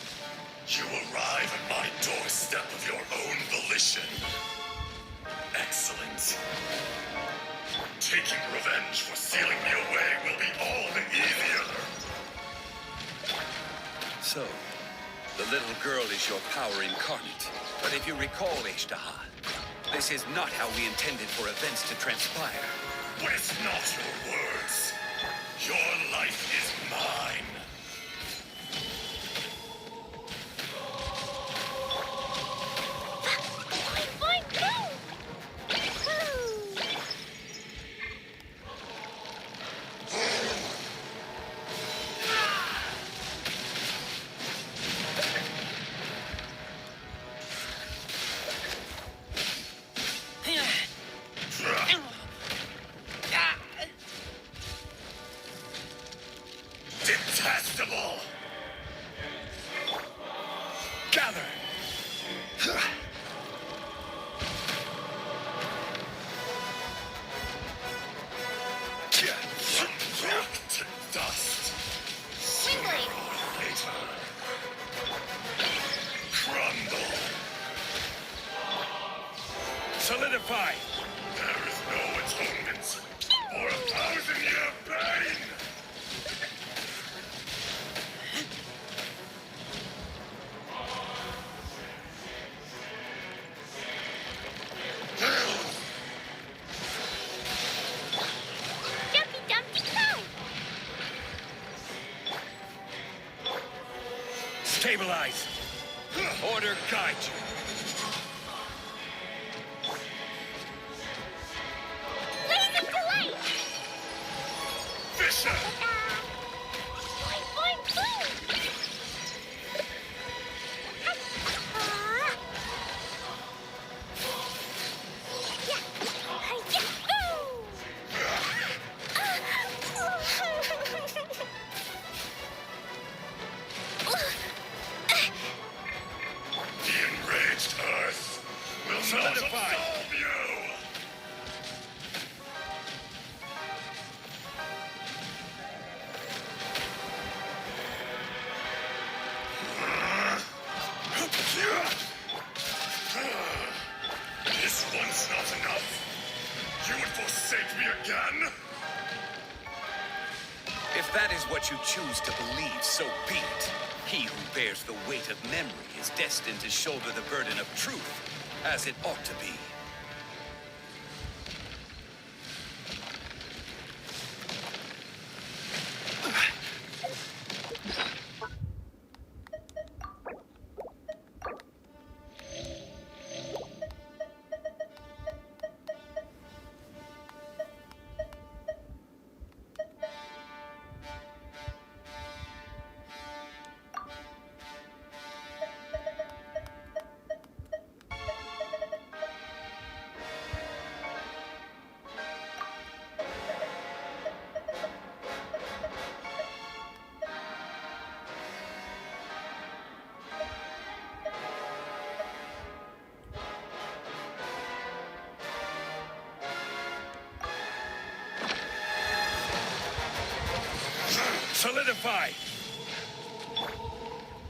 you arrive at my doorstep of your own volition. Excellent. Taking revenge for sealing me away will be all the easier. So, the little girl is your power incarnate. But if you recall, Ishtaha, this is not how we intended for events to transpire. Waste not your words. Your life is mine. Detestable! Gather! To dust. Swingblade. Later. Crumble. Solidify! There is no atonement for 1,000-year pain! Dumpy Dumpty Go! Stabilize! Order guide you. Blaze of Delight! Fisher! Boing, boing, boom! The enraged Earth will not absolve you! This one's not enough. You would forsake me again? If that is what you choose to believe, so be it. He who bears the weight of memory is destined to shoulder the burden of truth, as it ought to be. Solidify!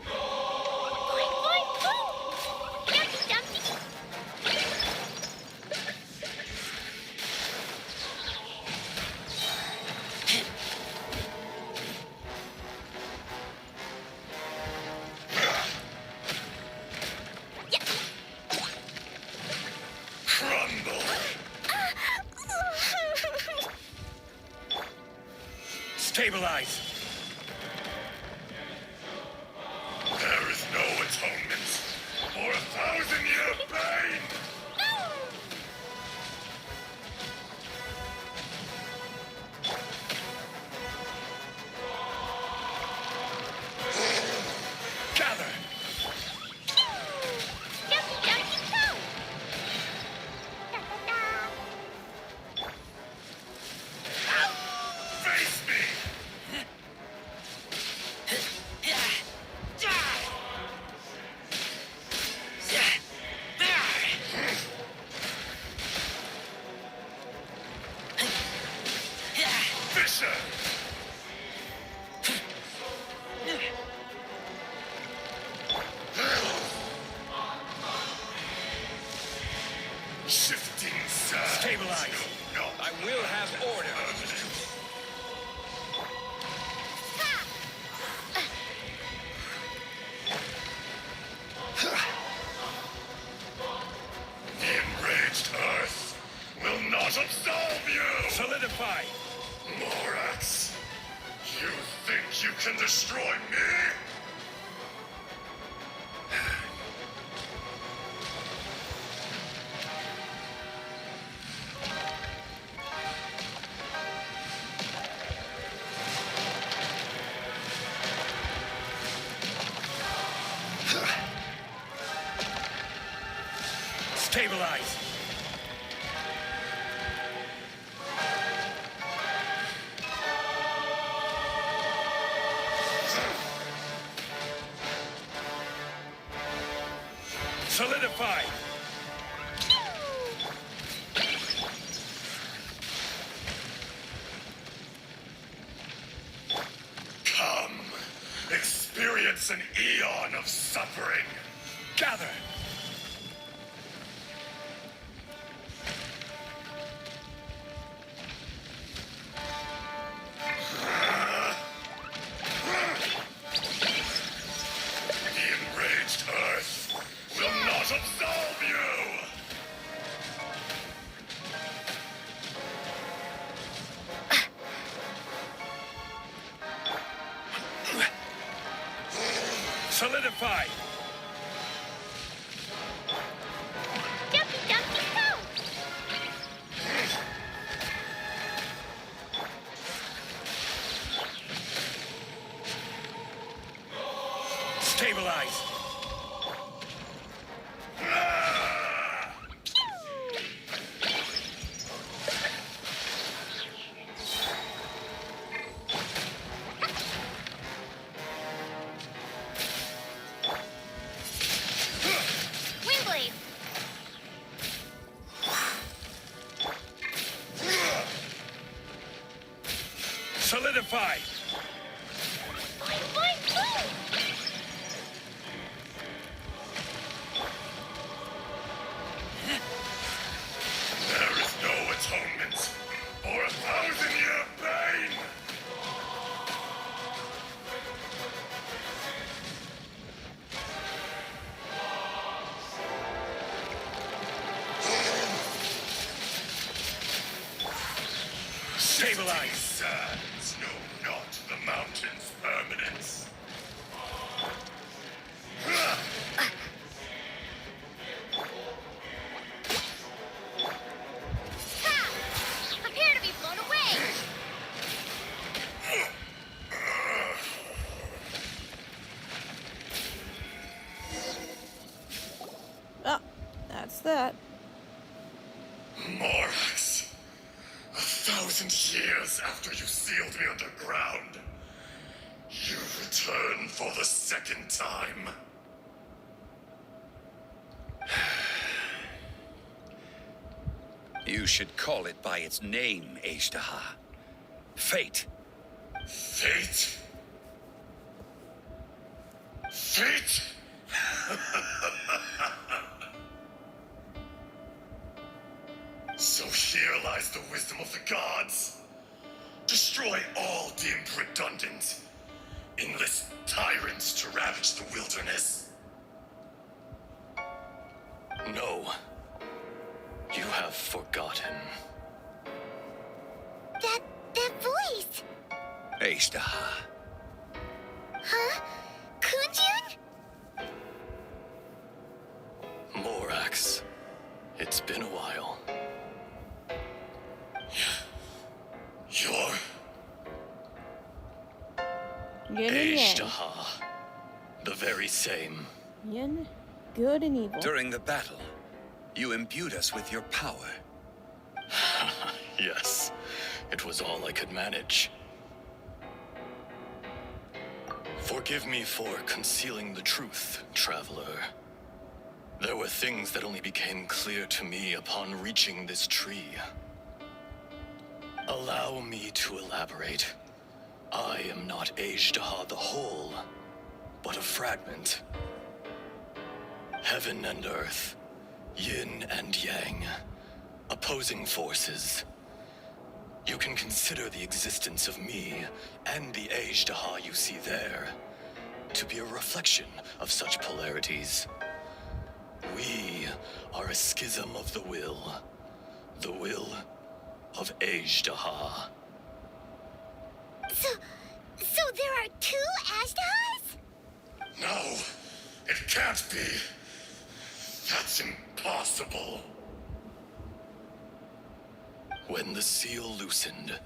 Boing, boing, boom! Dumpty Dumpty! Crumble! Stabilize! destroy me? Stabilize! Solidify! Come, experience an eon of suffering. Gather! The enraged Earth will not absolve you! Solidify! Dumpy Dumpy go! Stabilize! Windblade! Solidify! Boing, boing, boing! There is no atonement for 1,000-year pain! Stabilize! Sands know not the mountain's permanence. Ha! Prepare to be blown away! Oh, that's that. Morax, 1,000 years after you sealed me underground, you return for the second time. You should call it by its name, Ashtaha. Fate. Fate? Fate? So here lies the wisdom of the gods. Destroy all deemed redundant. Enlist tyrants to ravage the wilderness. No. You have forgotten. That voice! Ashtaha. Huh? Kunjun? Morax. It's been a while. You're... Yin and yang. Ashtaha. The very same. Yin, good and evil. During the battle, you imbued us with your power. Yes. It was all I could manage. Forgive me for concealing the truth, traveler. There were things that only became clear to me upon reaching this tree. Allow me to elaborate. I am not Ashtaha the whole, but a fragment. Heaven and earth, yin and yang, opposing forces. You can consider the existence of me and the Ashtaha you see there to be a reflection of such polarities. We are a schism of the will of Ashtaha. So, So there are two Ashdahas? No, it can't be. That's impossible. When the seal loosened,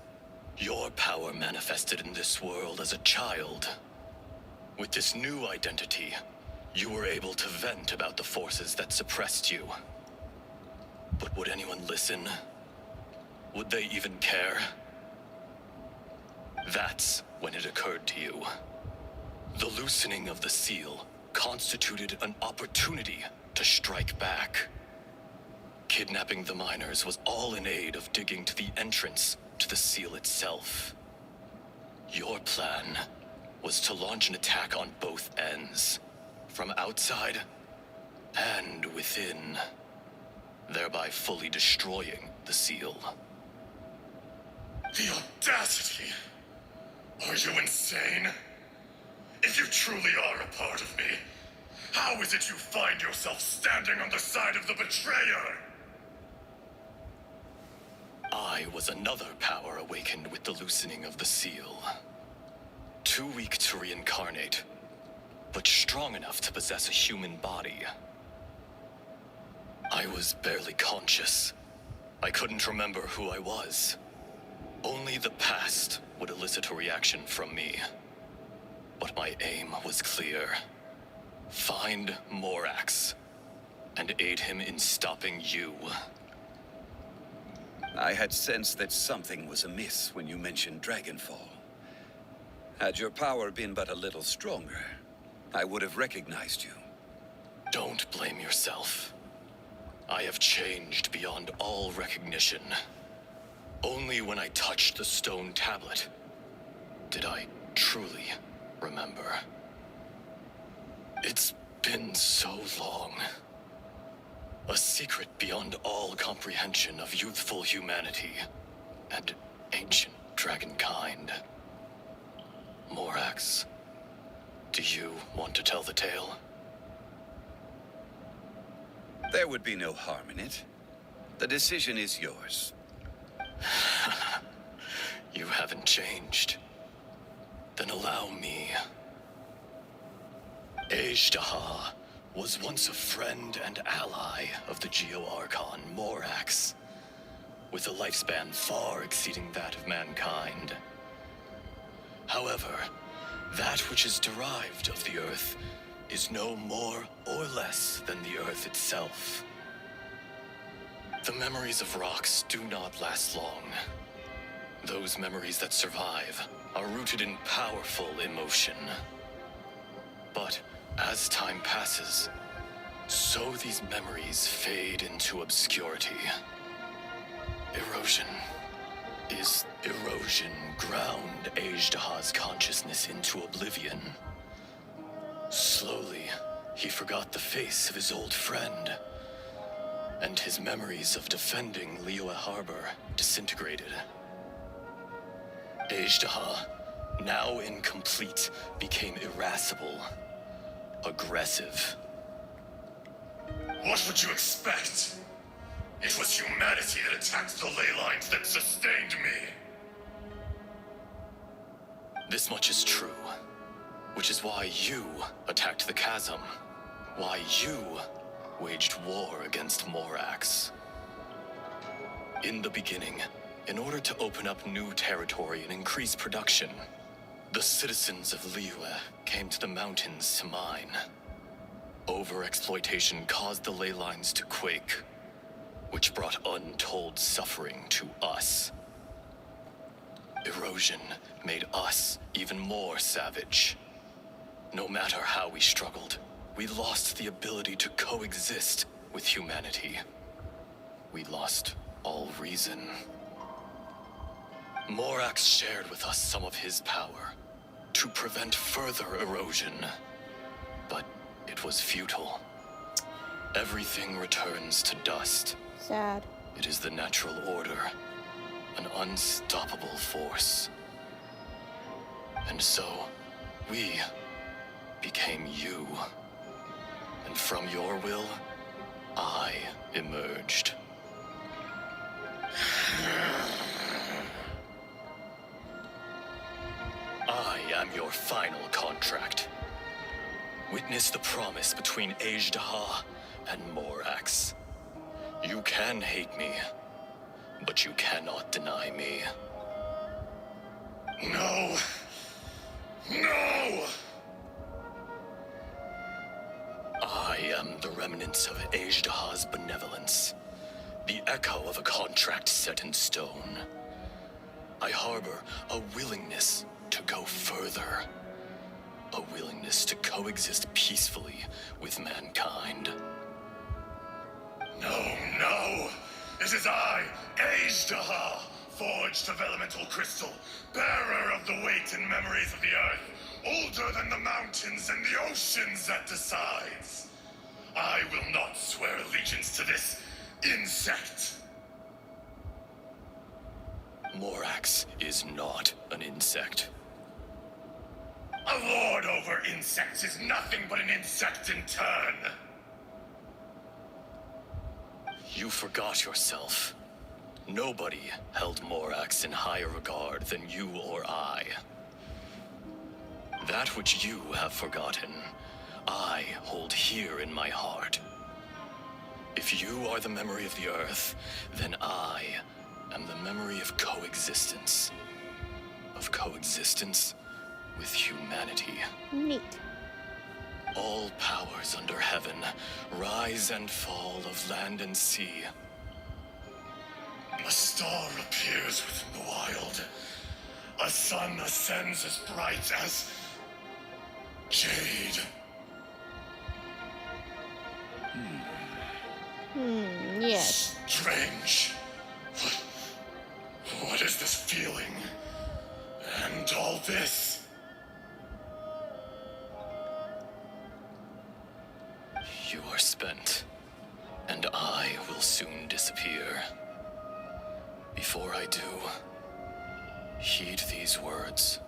your power manifested in this world as a child. With this new identity, you were able to vent about the forces that suppressed you. But would anyone listen? Would they even care? That's when it occurred to you. The loosening of the seal constituted an opportunity to strike back. Kidnapping the miners was all in aid of digging to the entrance to the seal itself. Your plan was to launch an attack on both ends, from outside and within, thereby fully destroying the seal. The audacity! Are you insane? If you truly are a part of me, how is it you find yourself standing on the side of the betrayer? I was another power awakened with the loosening of the seal. Too weak to reincarnate, but strong enough to possess a human body. I was barely conscious. I couldn't remember who I was. Only the past would elicit a reaction from me. But my aim was clear. Find Morax, and aid him in stopping you. I had sensed that something was amiss when you mentioned Dragonfall. Had your power been but a little stronger, I would have recognized you. Don't blame yourself. I have changed beyond all recognition. Only when I touched the stone tablet did I truly remember. It's been so long. A secret beyond all comprehension of youthful humanity and ancient dragonkind. Morax, do you want to tell the tale? There would be no harm in it. The decision is yours. You haven't changed. Then allow me. Ajdaha was once a friend and ally of the Geo-Archon Morax, with a lifespan far exceeding that of mankind. However, that which is derived of the Earth is no more or less than the Earth itself. The memories of rocks do not last long. Those memories that survive are rooted in powerful emotion. But as time passes, so these memories fade into obscurity. Erosion ground Ajdaha's consciousness into oblivion. Slowly, he forgot the face of his old friend, and his memories of defending Liyue Harbor disintegrated. Ajdaha, now incomplete, became irascible, aggressive. What would you expect? It was humanity that attacked the ley lines that sustained me. This much is true, which is why you attacked the chasm, why you waged war against Morax. In the beginning, in order to open up new territory and increase production, the citizens of Liyue came to the mountains to mine. Overexploitation caused the ley lines to quake, which brought untold suffering to us. Erosion made us even more savage. No matter how we struggled, we lost the ability to coexist with humanity. We lost all reason. Morax shared with us some of his power to prevent further erosion, but it was futile. Everything returns to dust. Sad. It is the natural order, an unstoppable force. And so, we became you. And from your will, I emerged. I am your final contract. Witness the promise between Ajdaha and Morax. You can hate me, but you cannot deny me. No! No! I am the remnants of Ajdaha's benevolence, the echo of a contract set in stone. I harbor a willingness to go further, a willingness to coexist peacefully with mankind. No! It is I, Ajdaha, forged of elemental crystal, bearer of the weight and memories of the earth, older than the mountains and the oceans that decides. I will not swear allegiance to this insect. Morax is not an insect. A lord over insects is nothing but an insect in turn. You forgot yourself. Nobody held Morax in higher regard than you or I. That which you have forgotten, I hold here in my heart. If you are the memory of the Earth, then I am the memory of coexistence. Of coexistence with humanity. Neat. All powers under heaven, rise and fall of land and sea. A star appears within the wild. A sun ascends as bright as jade. Yes. Strange. What is this feeling? And all this? You are spent, and I will soon disappear. Before I do, heed these words.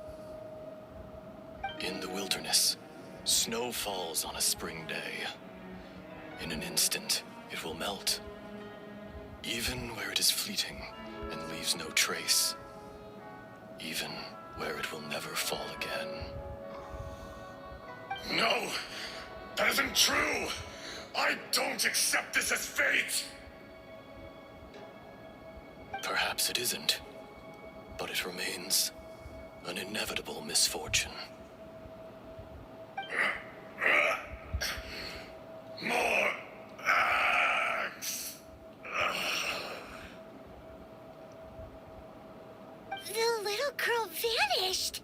In the wilderness, snow falls on a spring day. In an instant, it will melt. Even where it is fleeting and leaves no trace. Even where it will never fall again. No! That isn't true! I don't accept this as fate! Perhaps it isn't, but it remains an inevitable misfortune. More axe! The little girl vanished.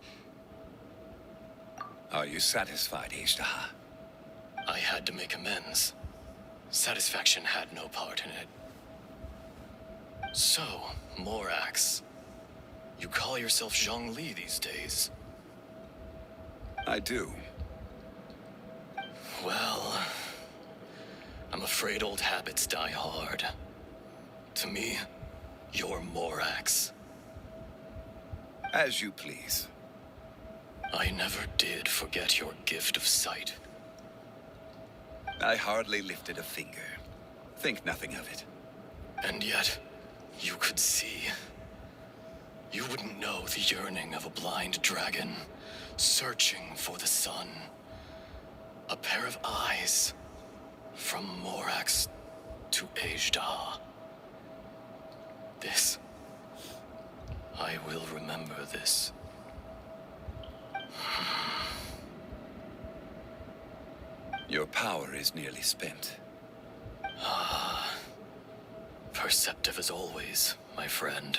Are you satisfied, Ajdaha? I had to make amends. Satisfaction had no part in it. So, Morax, you call yourself Zhongli these days. I do. Well, I'm afraid old habits die hard. To me, you're Morax. As you please. I never did forget your gift of sight. I hardly lifted a finger. Think nothing of it. And yet, you could see. You wouldn't know the yearning of a blind dragon, searching for the sun. A pair of eyes, from Morax to Ajdaha. This, I will remember this. Your power is nearly spent. Perceptive as always, my friend.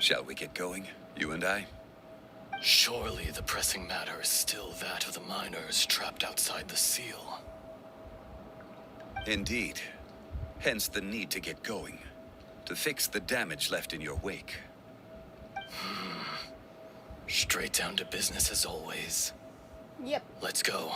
Shall we get going, you and I? Surely the pressing matter is still that of the miners trapped outside the seal. Indeed. Hence the need to get going. To fix the damage left in your wake. Straight down to business as always. Yep. Let's go.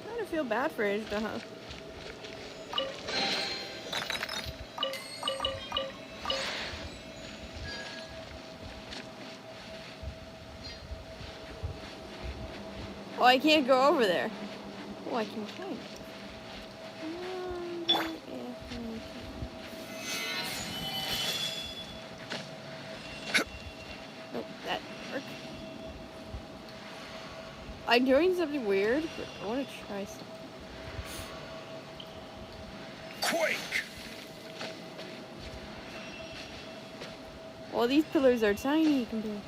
Kind of feel bad for Ajdaha. Oh, I can't go over there. Oh, I can climb it. Wonder if I can. Oh, that worked. I'm doing something weird, but I want to try something. Quake! Well, these pillars are tiny compared.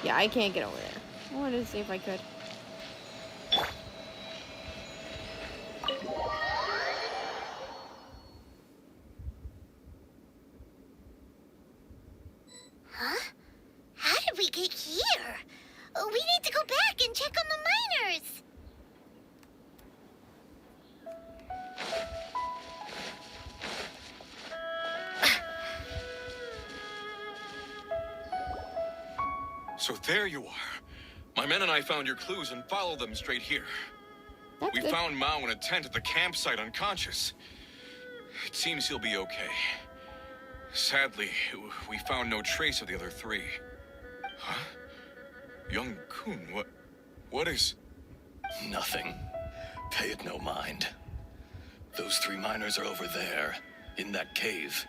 Yeah, I can't get over there. I wanted to see if I could. Huh? How did we get here? We need to go back and check on the miners. So there you are. My men and I found your clues and followed them straight here. That's We good. found Mao in a tent at the campsite unconscious. It seems he'll be okay. Sadly, we found no trace of the other three. Huh? Young Kun, what is... Nothing. Pay it no mind. Those 3 miners are over there, in that cave.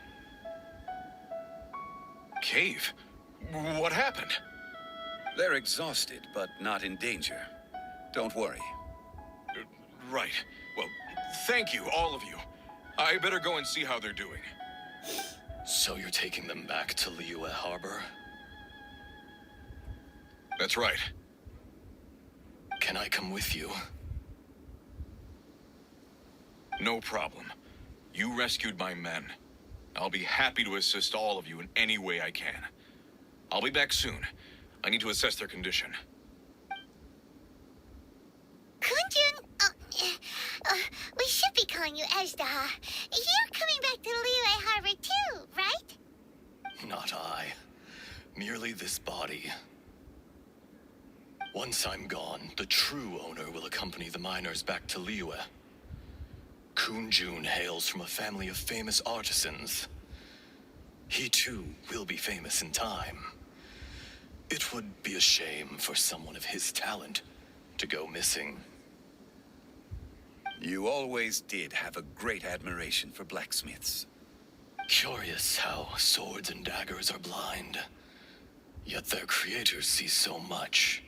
Cave? What happened? They're exhausted, but not in danger. Don't worry. Right. Well, thank you, all of you. I better go and see how they're doing. So you're taking them back to Liyue Harbor? That's right. Can I come with you? No problem. You rescued my men. I'll be happy to assist all of you in any way I can. I'll be back soon. I need to assess their condition. Kunjun, we should be calling you Ezdaha. You're coming back to Liyue Harbor too, right? Not I. Merely this body. Once I'm gone, the true owner will accompany the miners back to Liyue. Kunjun hails from a family of famous artisans. He too will be famous in time. It would be a shame for someone of his talent to go missing. You always did have a great admiration for blacksmiths. Curious how swords and daggers are blind, yet their creators see so much.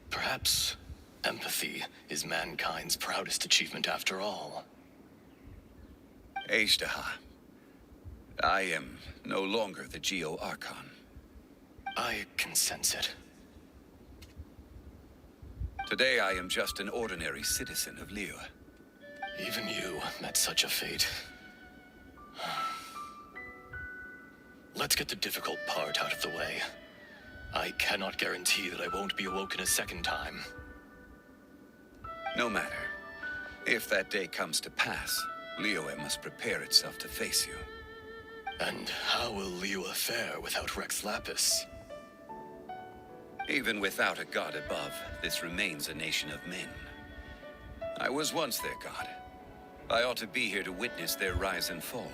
Perhaps empathy is mankind's proudest achievement after all. Ezdaha, I am no longer the Geo-Archon. I can sense it. Today I am just an ordinary citizen of Liyue. Even you met such a fate. Let's get the difficult part out of the way. I cannot guarantee that I won't be awoken a second time. No matter. If that day comes to pass, Liyue must prepare itself to face you. And how will Liyue fare without Rex Lapis? Even without a god above, this remains a nation of men. I was once their god. I ought to be here to witness their rise and fall.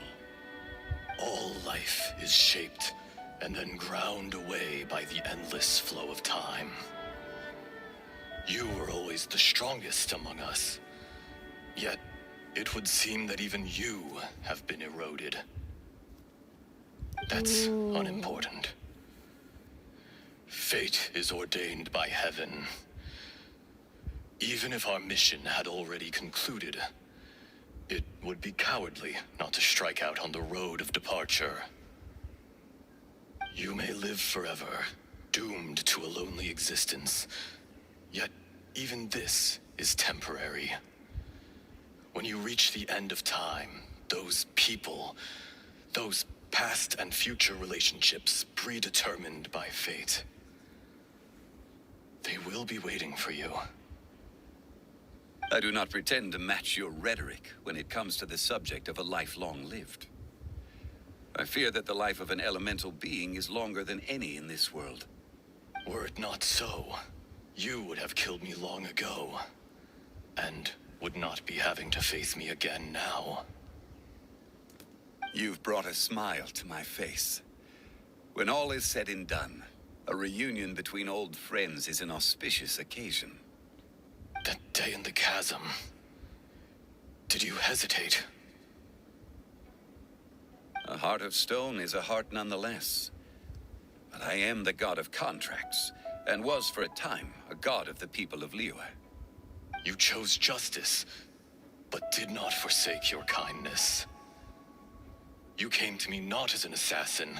All life is shaped and then ground away by the endless flow of time. You were always the strongest among us. Yet, it would seem that even you have been eroded. That's unimportant. Fate is ordained by heaven. Even if our mission had already concluded, it would be cowardly not to strike out on the road of departure. You may live forever, doomed to a lonely existence. Yet, even this is temporary. When you reach the end of time, those people, those past and future relationships predetermined by fate, they will be waiting for you. I do not pretend to match your rhetoric when it comes to the subject of a life long lived. I fear that the life of an elemental being is longer than any in this world. Were it not so, you would have killed me long ago, and would not be having to face me again now. You've brought a smile to my face. When all is said and done, a reunion between old friends is an auspicious occasion. That day in the chasm. Did you hesitate? A heart of stone is a heart nonetheless. But I am the god of contracts, and was for a time a god of the people of Liyue. You chose justice, but did not forsake your kindness. You came to me not as an assassin,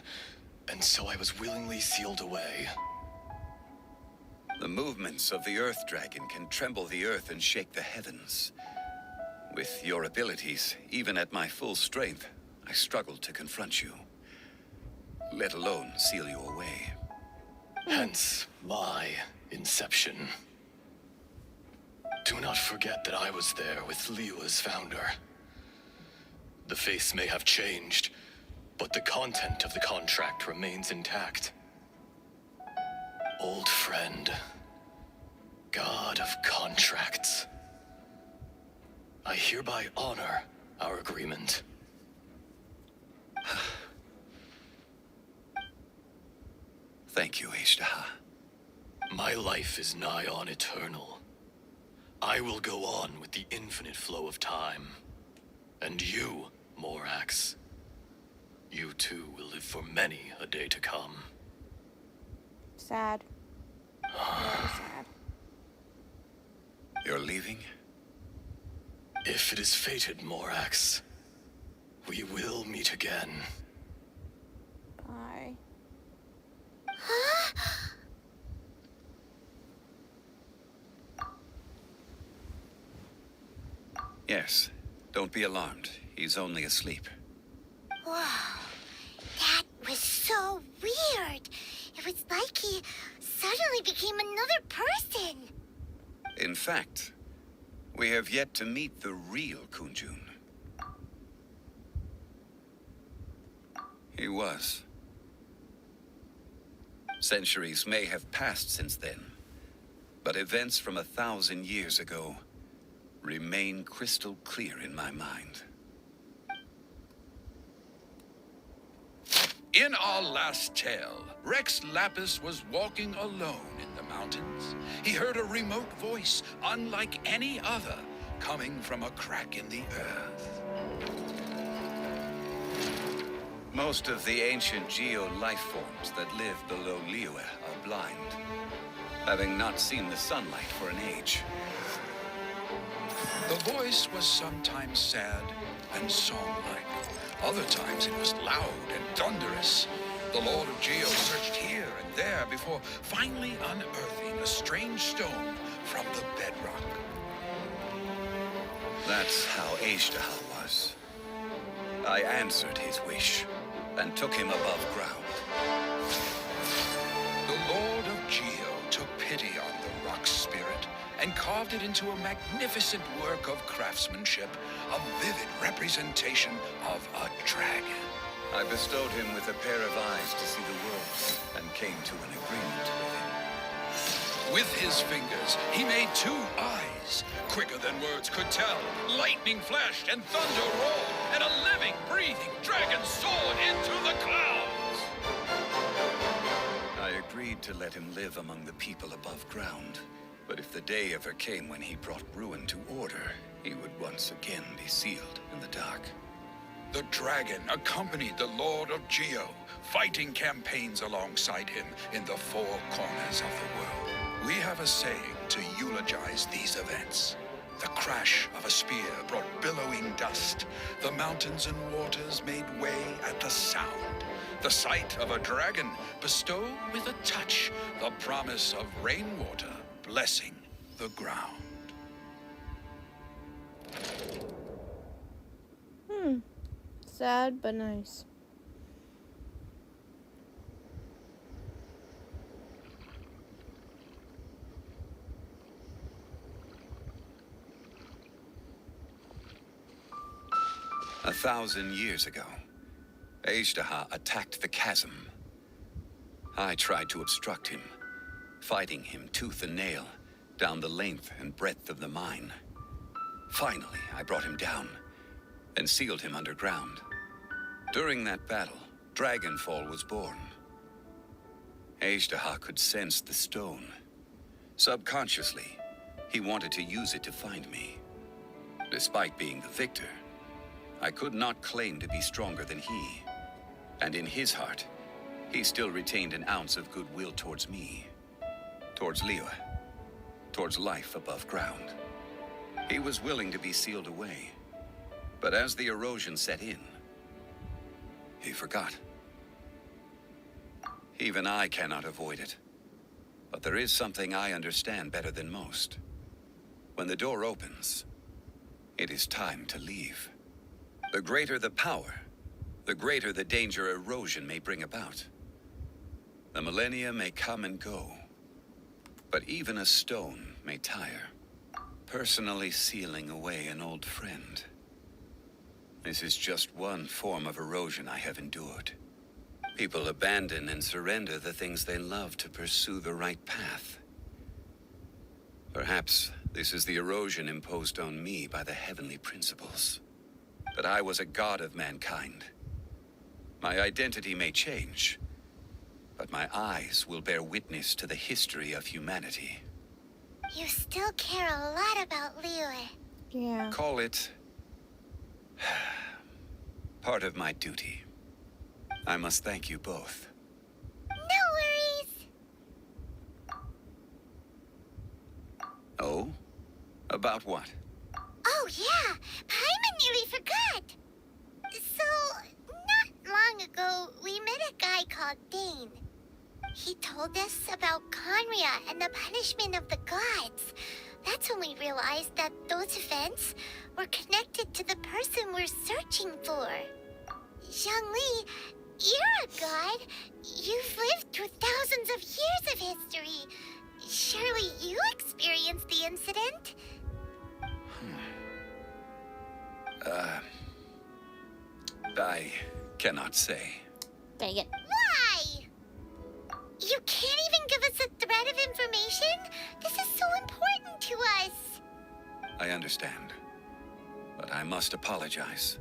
and so I was willingly sealed away. The movements of the Earth Dragon can tremble the earth and shake the heavens. With your abilities, even at my full strength, I struggled to confront you. Let alone seal you away. Hence my inception. Do not forget that I was there with Liyue's founder. The face may have changed, but the content of the contract remains intact. Old friend, god of contracts. I hereby honor our agreement. Thank you, Ishtaha. My life is nigh on eternal. I will go on with the infinite flow of time. And you, Morax, you too will live for many a day to come. Sad. Very sad. You're leaving? If it is fated, Morax, we will meet again. Bye. Yes. Don't be alarmed. He's only asleep. Wow, that was so weird. It was like he suddenly became another person. In fact, we have yet to meet the real Kunjun. He was. Centuries may have passed since then, but events from 1,000 years ago remain crystal clear in my mind. In our last tale, Rex Lapis was walking alone in the mountains. He heard a remote voice, unlike any other, coming from a crack in the earth. Most of the ancient geo life forms that live below Liyue are blind, having not seen the sunlight for an age. The voice was sometimes sad and song-like. Other times it was loud and thunderous. The Lord of Geo searched here and there before finally unearthing a strange stone from the bedrock. That's how Ishtaha was. I answered his wish and took him above ground. The Lord of Geo took pity on the rock spirit and carved it into a magnificent work of craftsmanship, a vivid representation of a dragon. I bestowed him with a pair of eyes to see the world and came to an agreement with him. With his fingers, he made 2 eyes, quicker than words could tell. Lightning flashed and thunder roared, and a living, breathing dragon soared into the clouds. I agreed to let him live among the people above ground. But if the day ever came when he brought ruin to order, he would once again be sealed in the dark. The dragon accompanied the Lord of Geo, fighting campaigns alongside him in the 4 corners of the world. We have a saying to eulogize these events. The crash of a spear brought billowing dust. The mountains and waters made way at the sound. The sight of a dragon bestowed with a touch the promise of rainwater blessing the ground. Sad but nice. A 1,000 years ago, Ishtaha attacked the chasm. I tried to obstruct him, fighting him tooth and nail down the length and breadth of the mine. Finally, I brought him down and sealed him underground. During that battle, Dragonfall was born. Ishtaha could sense the stone. Subconsciously, He wanted to use it to find me. Despite being the victor, I could not claim to be stronger than he. And in his heart, he still retained an ounce of goodwill towards me. Towards Liyue. Towards life above ground. He was willing to be sealed away. But as the erosion set in, he forgot. Even I cannot avoid it. But there is something I understand better than most. When the door opens, it is time to leave. The greater the power, the greater the danger erosion may bring about. The millennia may come and go, but even a stone may tire, personally sealing away an old friend. This is just one form of erosion I have endured. People abandon and surrender the things they love to pursue the right path. Perhaps this is the erosion imposed on me by the heavenly principles. That I was a god of mankind. My identity may change, but my eyes will bear witness to the history of humanity. You still care a lot about Liyue. Yeah. Call it part of my duty. I must thank you both. No worries. Oh? About what? Oh, yeah. Paimon nearly forgot. So, not long ago, we met a guy called Dane. He told us about Conria and the punishment of the gods. That's when we realized that those events were connected to the person we're searching for. Zhongli, you're a god. You've lived through thousands of years of history. Surely you experienced the incident? I cannot say. Dang it. Why? You can't even give us a thread of information? This is so important to us. I understand. But I must apologize.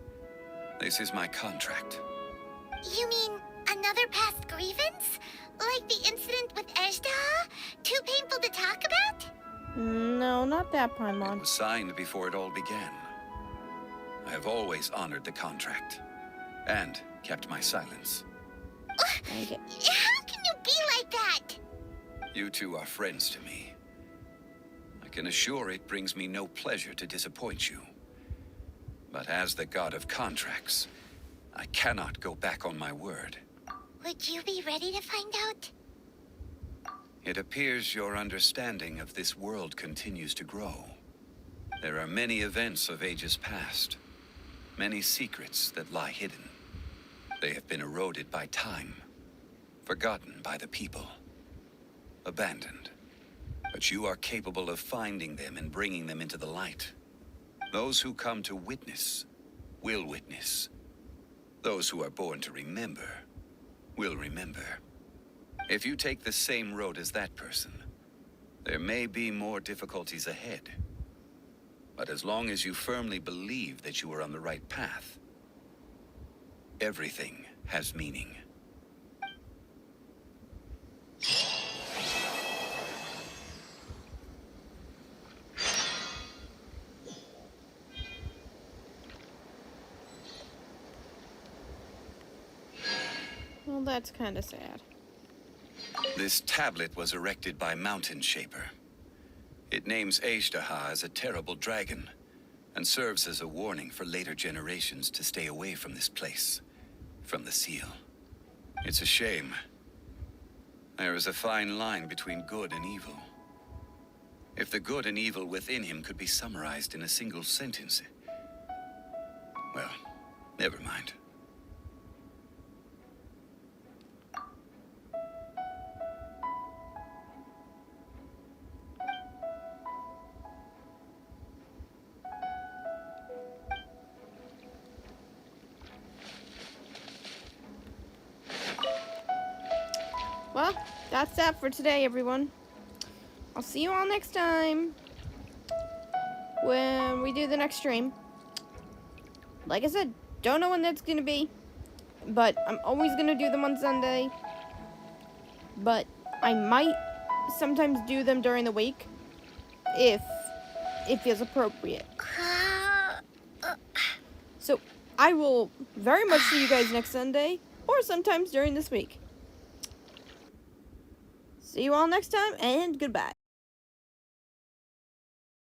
This is my contract. You mean another past grievance? Like the incident with Ejdaha? Too painful to talk about? No, not that, It Paimon. was signed before it all began. I have always honored the contract. And kept my silence. Dang it. How can you be like that? You two are friends to me. I can assure it brings me no pleasure to disappoint you. But as the god of contracts, I cannot go back on my word. Would you be ready to find out? It appears your understanding of this world continues to grow. There are many events of ages past, many secrets that lie hidden. They have been eroded by time, forgotten by the people, abandoned. But you are capable of finding them and bringing them into the light. Those who come to witness will witness. Those who are born to remember will remember. If you take the same road as that person, there may be more difficulties ahead. But as long as you firmly believe that you are on the right path, everything has meaning. Well, that's kind of sad. This tablet was erected by Mountain Shaper. It names Ejdaha as a terrible dragon, and serves as a warning for later generations to stay away from this place, from the seal. It's a shame. There is a fine line between good and evil. If the good and evil within him could be summarized in a single sentence, well, never mind. Well, that's that for today, everyone. I'll see you all next time when we do the next stream. Like I said, don't know when that's gonna be, but I'm always gonna do them on Sunday. But I might sometimes do them during the week if it feels appropriate. So, I will very much see you guys next Sunday, or sometimes during this week. See you all next time, and goodbye.